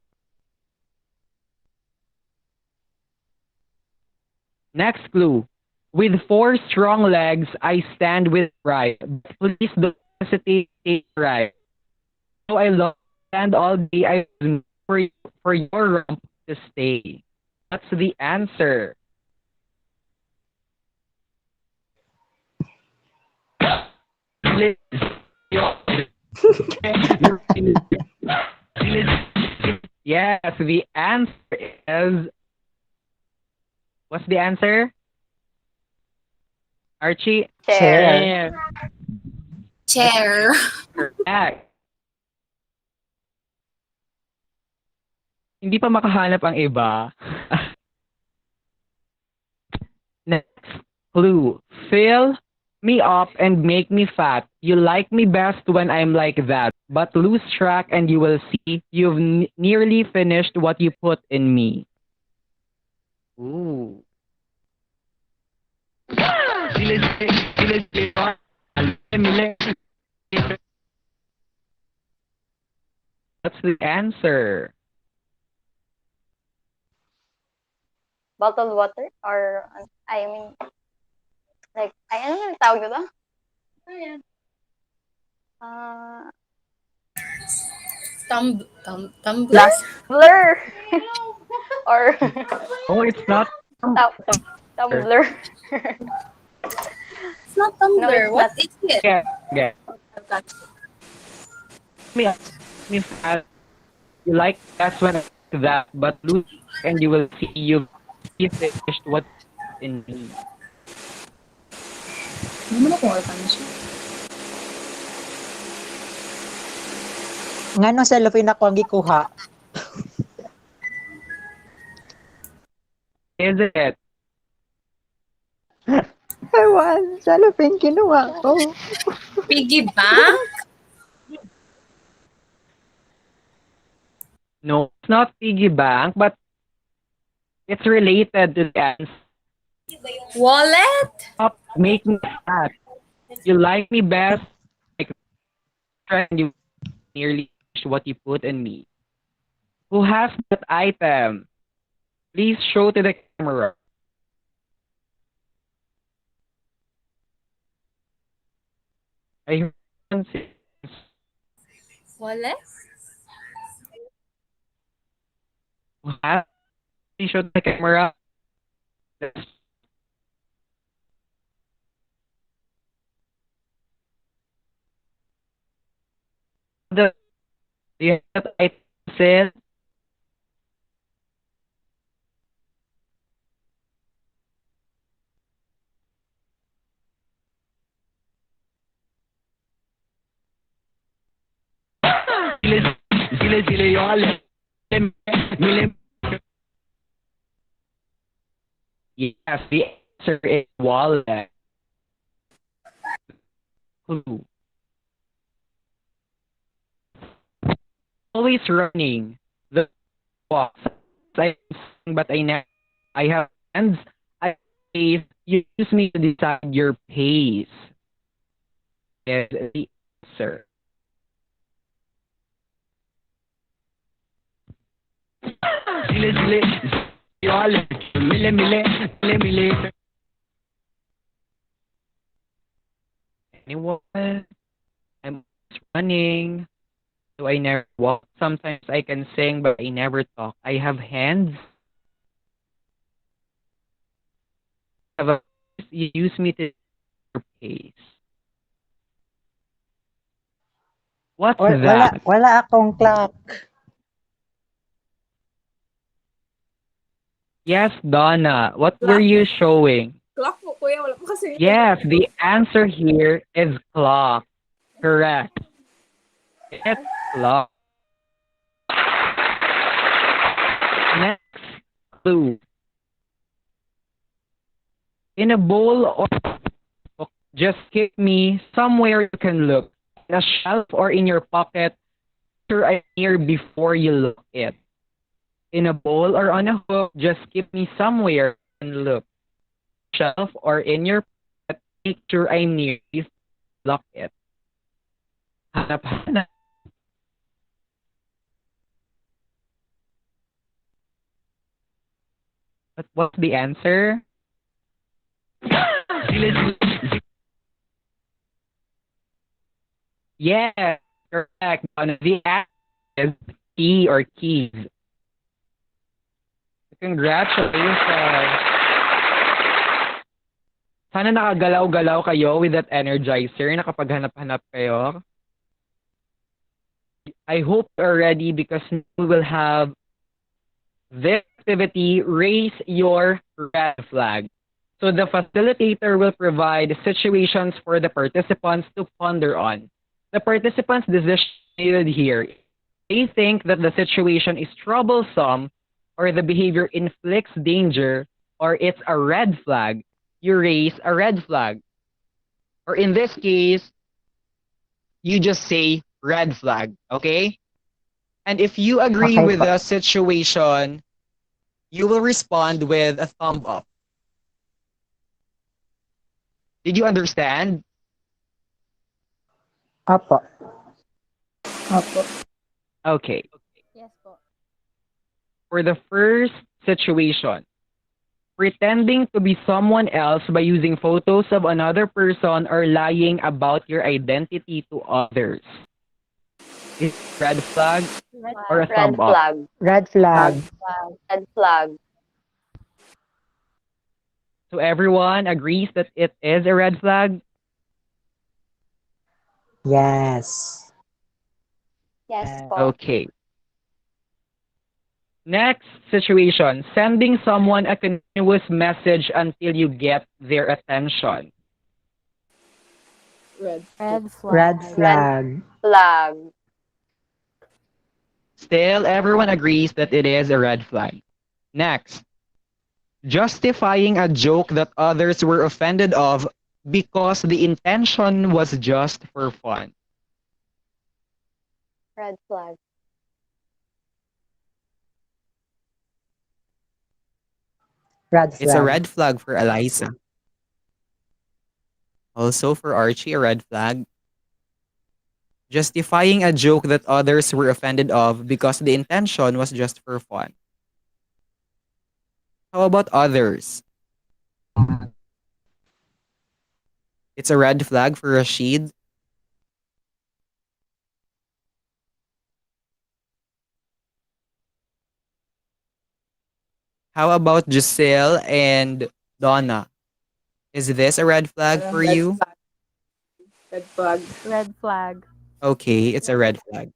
Next clue. With 4 strong legs, I stand with pride. Please don't hesitate to take a ride. So I love stand all day. I was made for your rump to stay. That's the answer. Yes, the answer is. What's the answer? Archie? Chair. Chair. Correct. Hindi pa makahanap ang iba. Next clue. Fill me up and make me fat. You like me best when I'm like that. But lose track and you will see you've nearly finished what you put in me. Ooh. That's the answer. Bottled water? Or, I mean, like, ano yung tawag dito? Ano yan? Tumbler? Blur! Or, Oh, it's not. tumbler. It's not tumbler. No, it's What not. is it? Yeah, yeah. Me fat. You like that's when I like that, but lose and you will see you've finished what in me. Hindi mo na kung ano siya. Nga no cellophane ako ang gikuha. Is it? Ewan, cellophane kinuha ko. Piggy bank? No, it's not piggy bank, but it's related to the answer. Wallet? Stop making that. You like me best, like and you nearly finished what you put in me. Who has that item? Please show to the camera. I heard someone say, Wallet? who has? Please show to the camera. The do you have that item said? Sile yung milim. Yes, the answer is wallet. Clue. Always running the box. But I have hands. I pace. You use me to decide your pace. Is the answer. Sile. Wallet. Mili. Anyone? I'm running. So I never walk. Sometimes I can sing, but I never talk. I have hands. I have a you use me to your pace. What's that? Wala akong clock. Yes, Donna. What were you showing? Clock po, kuya. Wala po kasi. Yes, the answer here is clock. Correct. It's clock. Next clue. In a bowl or just give me somewhere you can look. In a shelf or in your pocket. Sure I'm near before you look it. In a bowl or on a hook, just keep me somewhere and look. Shelf or in your pocket, make sure I'm near before you look it. Hanap. What's the answer? Yeah, correct. The answer is key or keys. Congratulations. Sana nakagalaw-galaw kayo with that energizer, nakapaghanap-hanap kayo. I hope you're ready because we will have this activity, raise your red flag. So the facilitator will provide situations for the participants to ponder on. The participants' decision here. They think that the situation is troublesome or the behavior inflicts danger or it's a red flag. You raise a red flag. Or in this case, you just say red flag, okay? And if you agree Okay with po. the situation, you will respond with a thumb up. Did you understand? Opo. Okay. Yes po. For the first situation, pretending to be someone else by using photos of another person or lying about your identity to others. Is it red flag or a Red thumb up? flag. Red flag. Red flag. So everyone agrees that it is a red flag? Yes. Yes po. Okay. Next situation, sending someone a continuous message until you get their attention. Red. Red flag. Red flag. Flag. Still, everyone agrees that it is a red flag. Next, justifying a joke that others were offended of because the intention was just for fun. Red flag. Red It's a flag. red flag for Eliza. Also for Archie, a red flag. Justifying a joke that others were offended of because the intention was just for fun. How about others? It's a red flag for Rashid. How about Giselle and Donna? Is this a red flag for Red you? flag. Red flag. Red flag. Okay, it's a red flag.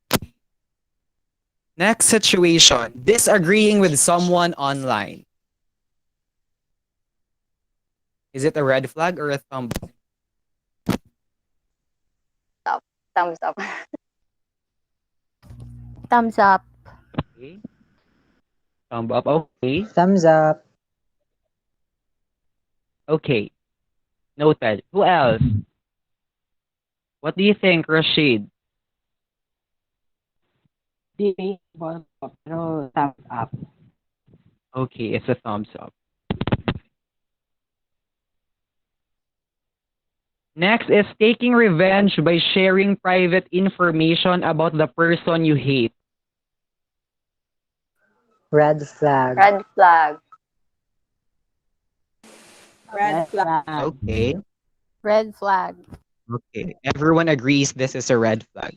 Next situation, disagreeing with someone online. Is it a red flag or a thumb? Up. Thumbs up. Thumbs up. Okay. Thumb up. Okay. Thumbs up. Okay. Noted. Who else? What do you think, Rashid? Di bottom up, pero thumbs up. Okay, it's a thumbs up. Next is taking revenge by sharing private information about the person you hate. Red flag. Red flag. Red Red flag. flag. Okay. Red flag. Okay. Everyone agrees this is a red flag.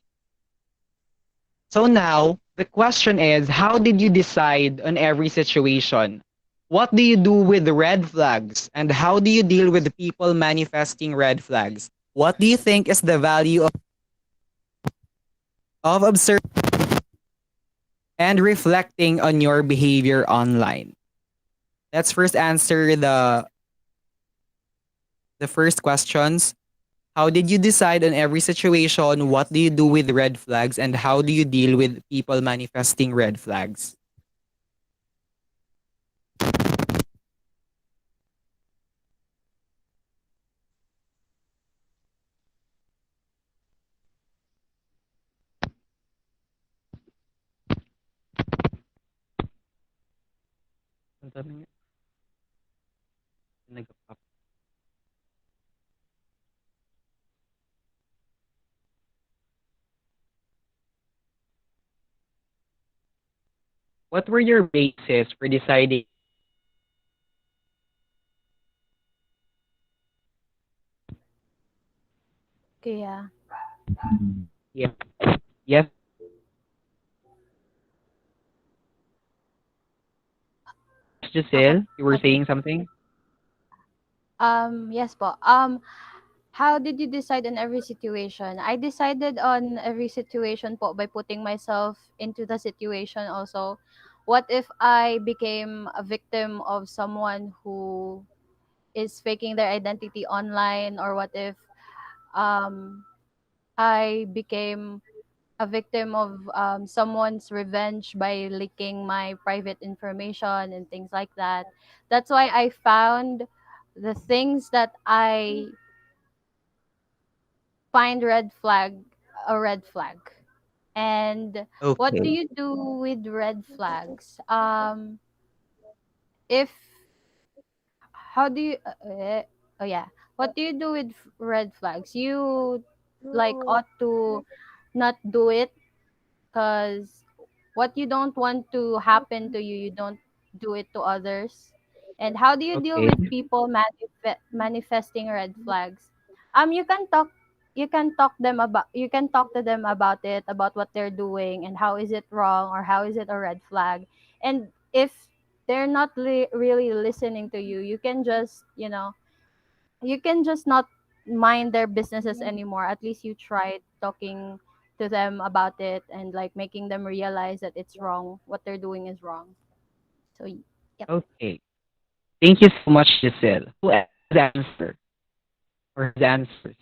So now, the question is, how did you decide on every situation? What do you do with the red flags? And how do you deal with the people manifesting red flags? What do you think is the value of observing and reflecting on your behavior online? Let's first answer the first questions. How did you decide on every situation? What do you do with red flags? And how do you deal with people manifesting red flags? Ang dami nga. Nag-up. What were your bases for deciding? Okay, yeah. Yeah. Yes, Giselle, you were Okay. saying something? Yes po. How did you decide on every situation? I decided on every situation po by putting myself into the situation also. What if I became a victim of someone who is faking their identity online, or what if um I became a victim of someone's revenge by leaking my private information and things like that. That's why I found the things that I find red flag a red flag. And what do Okay. you do with red flags? If how do you oh yeah, what do you do with red flags? You like ought to not do it, because what you don't want to happen to you, you don't do it to others. And how do you deal Okay. with people manifesting red flags? You can talk, you can talk to them about it, about what they're doing and how is it wrong or how is it a red flag. And if they're not really listening to you, you can just, you can just not mind their businesses anymore. At least you tried talking to them about it and like making them realize that it's wrong. What they're doing is wrong. So, yep. Okay. Thank you so much, Giselle. Who has the answer or his answers?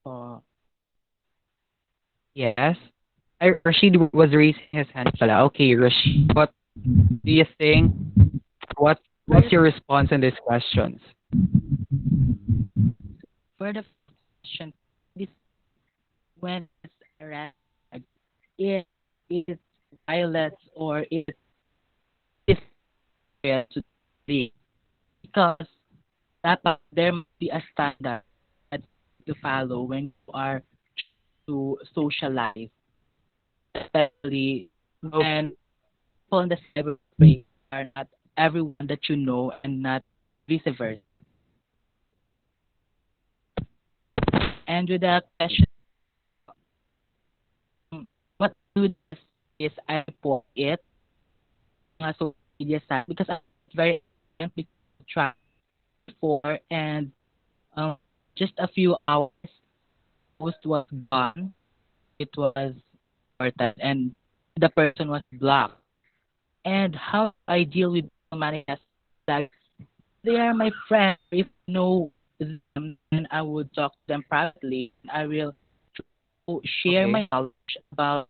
So, Yes. Rashid was raising his hand pala. Okay, Rashid, what do you think? What's your response on these questions? for the question, this when it's a red flag, if it's violence or if it's fair to be, because there must be a standard that to follow when you are to socialize, especially when people in the cyberspace are not everyone that you know and not vice versa. And with that question, what I do is I report it on social media site because I'm very because I tried before and um, just a few hours post was gone. It was important and the person was blocked. And how I deal with manifest like they are my friends. If I know them, then I would talk to them privately. I will share Okay. my knowledge about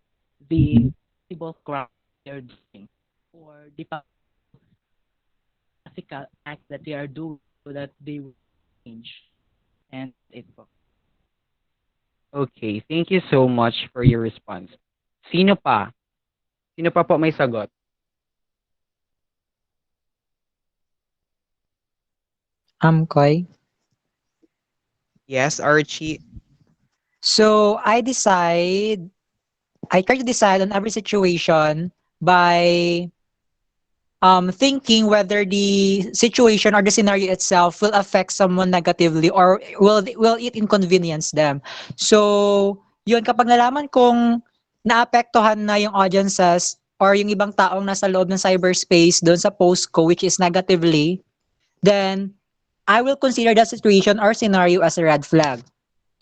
the possible crime they're doing or the ethical act that they are doing so that they will change. And it po. Okay, thank you so much for your response. Sino pa? Sino pa po may sagot? Koy. Yes, Archie. So I try to decide on every situation by thinking whether the situation or the scenario itself will affect someone negatively or will it inconvenience them. So, yun kapag nalaman kong naapektuhan na yung audiences or yung ibang taong nasa loob ng cyberspace doon sa post ko which is negatively, then I will consider that situation or scenario as a red flag.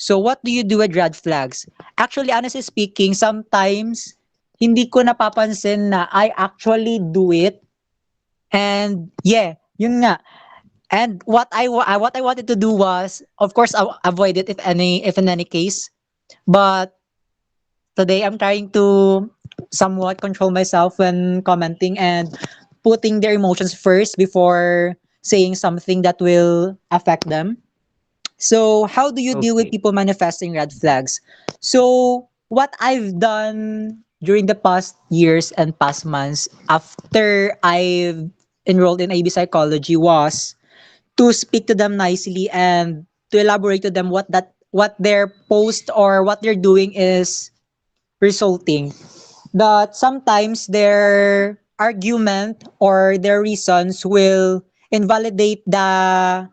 So what do you do with red flags? Actually, honestly speaking, sometimes hindi ko napapansin na I actually do it. And yeah, yun nga. And what I wanted to do was, of course, avoid it if in any case. But today I'm trying to somewhat control myself when commenting and putting their emotions first before saying something that will affect them. So, how do you deal with Okay. people manifesting red flags? So, what I've done during the past years and past months after I've enrolled in AB psychology was to speak to them nicely and to elaborate to them what their post or what they're doing is resulting. That sometimes their argument or their reasons will invalidate the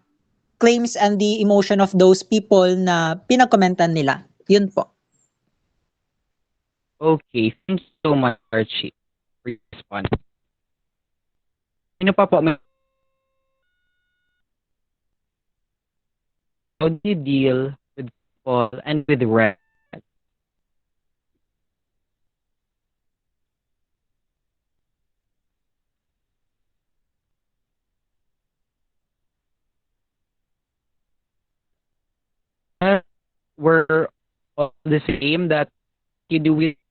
claims and the emotion of those people na pinagkomentan nila. Yun po. Okay, thank you so much, Archie, for your response. Sino pa po may how do you deal with people and with red? We're all the same that you do with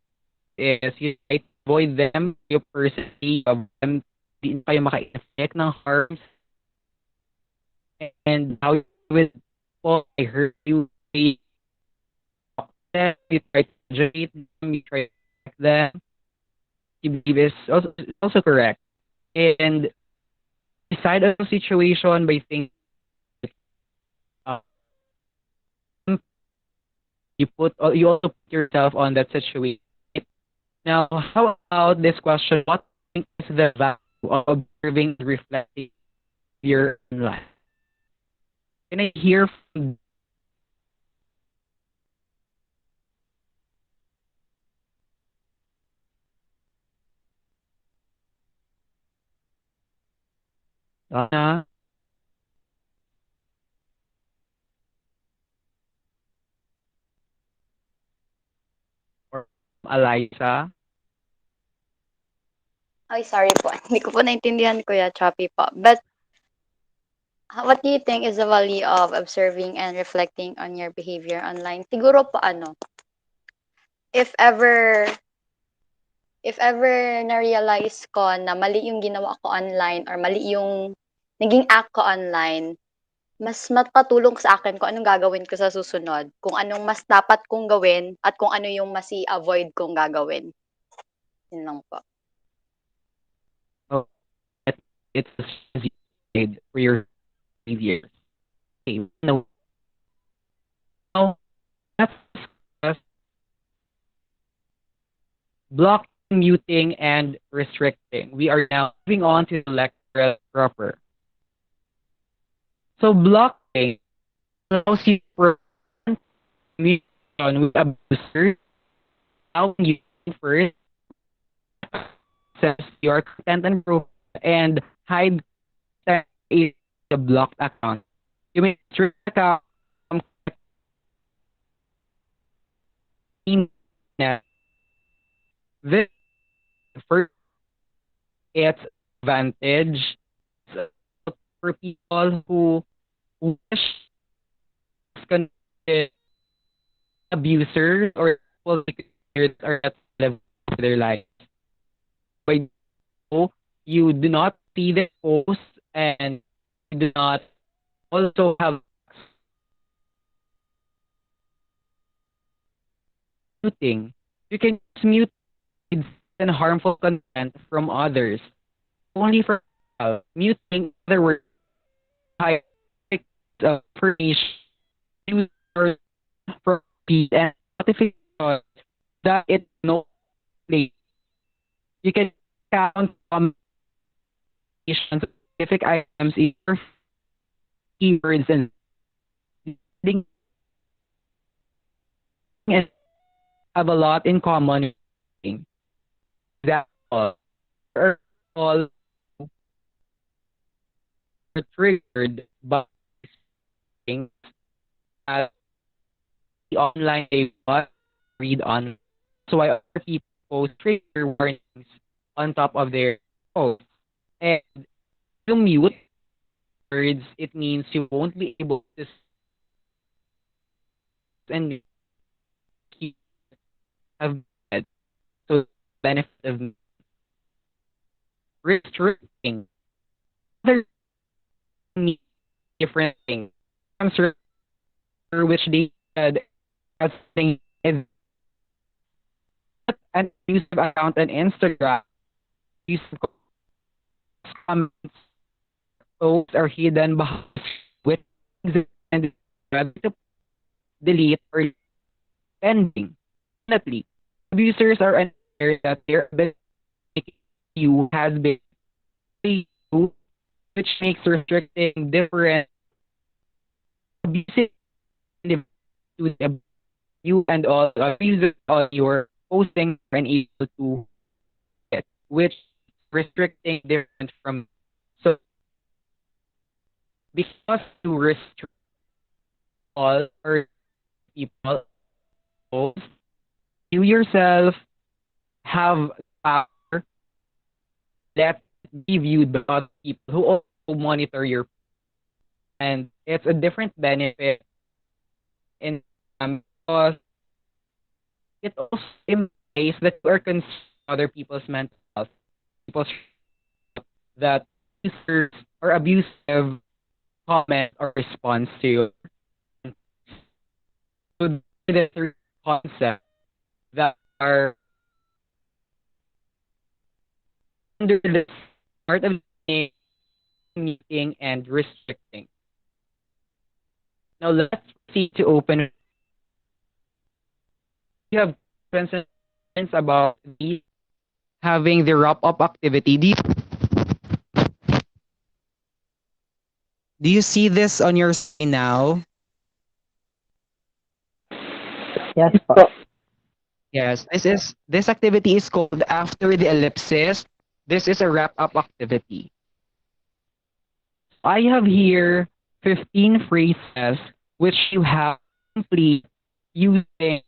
is you try to avoid them, you personally avoid them, di na kayo maka-effect ng harms, and how you deal with people, I heard you say talk to them, you try to educate them, you try to protect them, you believe is also correct. And decide on the situation by thinking uh, you also put yourself on that situation. Now, how about this question? What do you think is the value of observing and reflecting your own life? Can I hear from Donna or Eliza? Ay, sorry po. Hindi ko po naintindihan, Kuya Choppy po. But what do you think is the value of observing and reflecting on your behavior online? Siguro po ano, if ever na-realize ko na mali yung ginawa ko online or mali yung naging act ko online, mas makatulong sa akin kung anong gagawin ko sa susunod, kung anong mas dapat kong gawin at kung ano yung mas i-avoid kong gagawin. Yun lang po. Oh, it- it's a strategy for your behavior. Okay, no. Now, let's discuss blocking, muting, and restricting. We are now moving on to the lecture proper. So blocking allows you to prevent communication with abusers, allowing you to first access your content and profile and hide content in the blocked account. You may restrict account from internet. This first its advantage for people who wish connected abusers or people that are at level of their lives. By so you do not see their posts and you do not also have muting. You can just mute and harmful content from others. Only for muting, in other words, high information user from feed and notifications that it no play. You can count combinations of specific items in your keywords and link and have a lot in common with things. Example, are all triggered by things at the online they want to read on. That's why other people post trigger warnings on top of their posts. And to mute words, it means you won't be able to and keep have said. So benefit of restricting other mean different things. I'm sure which they said as thing is an abusive account on Instagram. Use comments posts are hidden behind with and rather to delete or pending. Definitely, abusers are unaware that their ability you has been you, which makes restricting different abusive to you and all users on your posting and able to get, which restricting different from so because to restrict all or people post, you yourself have power that be viewed by other people who also monitor your and it's a different benefit in because it also implies that you are concerned other people's mental health, people's that users or abusive comment or response to you. So the three concepts that are under the part of meeting and restricting. Now let's proceed to open. You have questions about the having the wrap up activity. Do you see this on your screen now? Yes po. Yes, this activity is called after the ellipsis. This is a wrap up activity. I have here 15 phrases which you have complete using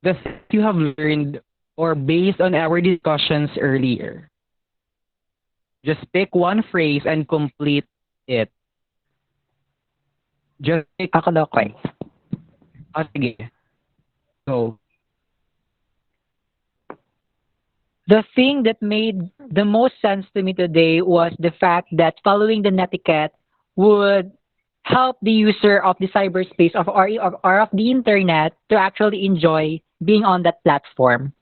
the things you have learned or based on our discussions earlier. Just pick one phrase and complete it. Just pick Ako daw ko. sige. Go. The thing that made the most sense to me today was the fact that following the netiquette would help the user of the cyberspace or of the internet to actually enjoy being on that platform.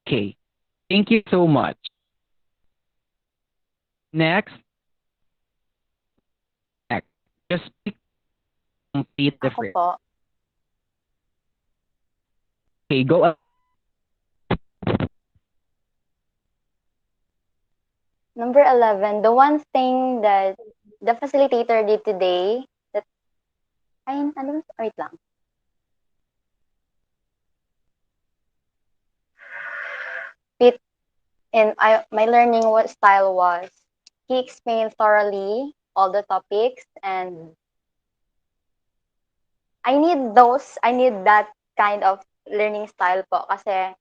Okay. Thank you so much. Next, next. Just complete the Ako phrase. po. Okay, go ahead. Number 11, the one thing that the facilitator did today that ay ano wait lang. Fit in my learning style was he explained thoroughly all the topics, and I need that kind of learning style po kasi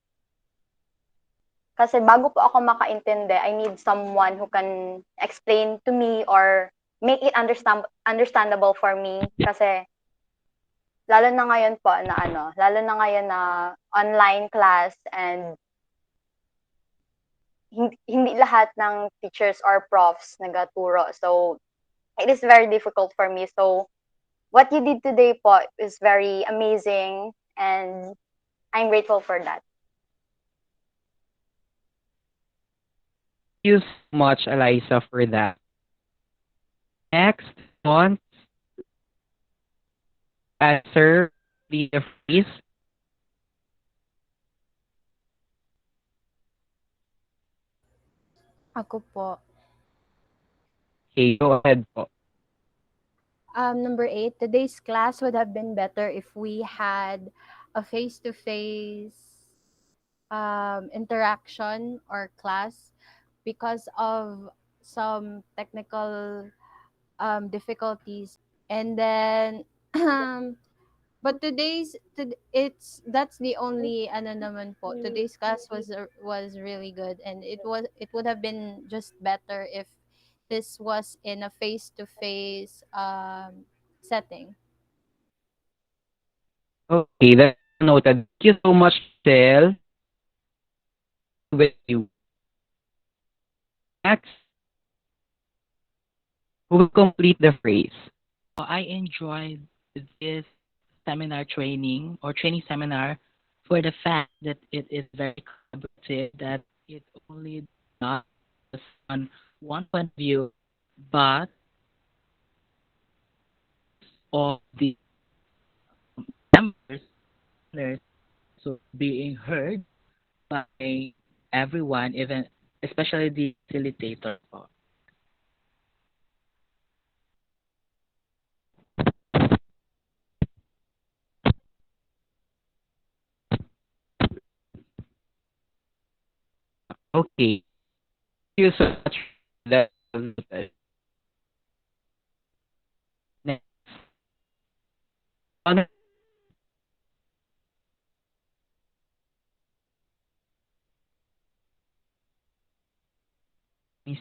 bago po ako makaintindi, I need someone who can explain to me or make it understandable for me kasi lalo na ngayon na online class, and hindi lahat ng teachers or profs nagaturo. So it is very difficult for me. So what you did today po is very amazing, and I'm grateful for that. Thank you so much, Eliza, for that. Next, want answer the phrase. Ako po. Okay, go ahead po. Number 8, today's class would have been better if we had a face-to-face interaction or class because of some technical difficulties. And then, but that's the only ano naman po. Today's class was really good, and it would have been just better if this was in a face-to-face setting. Okay, that's noted. Thank you so much, Del. With you. Next, who will complete the phrase? I enjoyed this seminar training or training seminar for the fact that it is very collaborative, that it only not just on one point of view, but all the members, listeners, so being heard by everyone, even especially the facilitator. Okay. Thank you so much for that. Next. Honor- Miss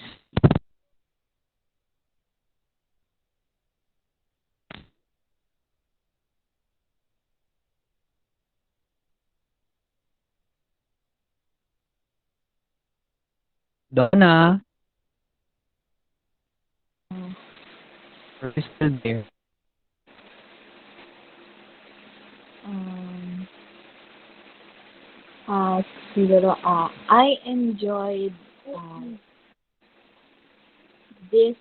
Donna. Are you still there? Um, siguro, I enjoyed this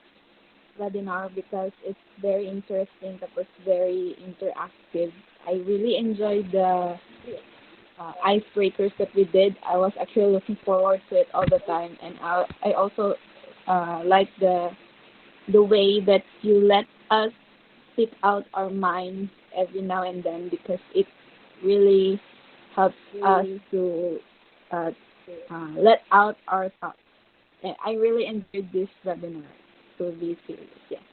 webinar because it's very interesting, tapos very interactive. I really enjoyed the icebreakers that we did. I was actually looking forward to it all the time, and I also like the way that you let us speak out our minds every now and then because it really helps us to uh, let out our thoughts. And I really enjoyed this webinar to be serious. Yeah.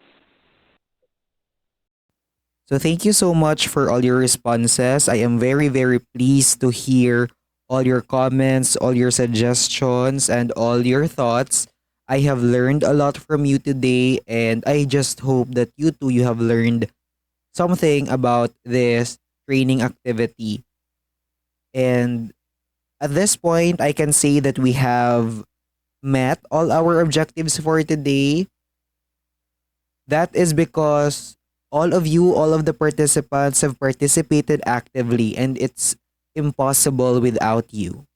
So thank you so much for all your responses. I am very, very pleased to hear all your comments, all your suggestions, and all your thoughts. I have learned a lot from you today, and I just hope that you too you have learned something about this training activity. And at this point, I can say that we have met all our objectives for today. That is because all of you, all of the participants have participated actively, and it's impossible without you.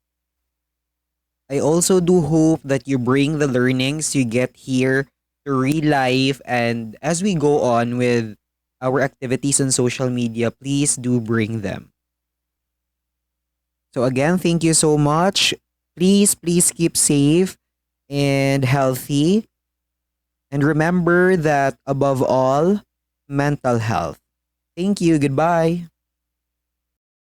I also do hope that you bring the learnings you get here to real life, and as we go on with our activities on social media, please do bring them. So again, thank you so much. Please keep safe and healthy. And remember that above all, mental health. Thank you. Goodbye.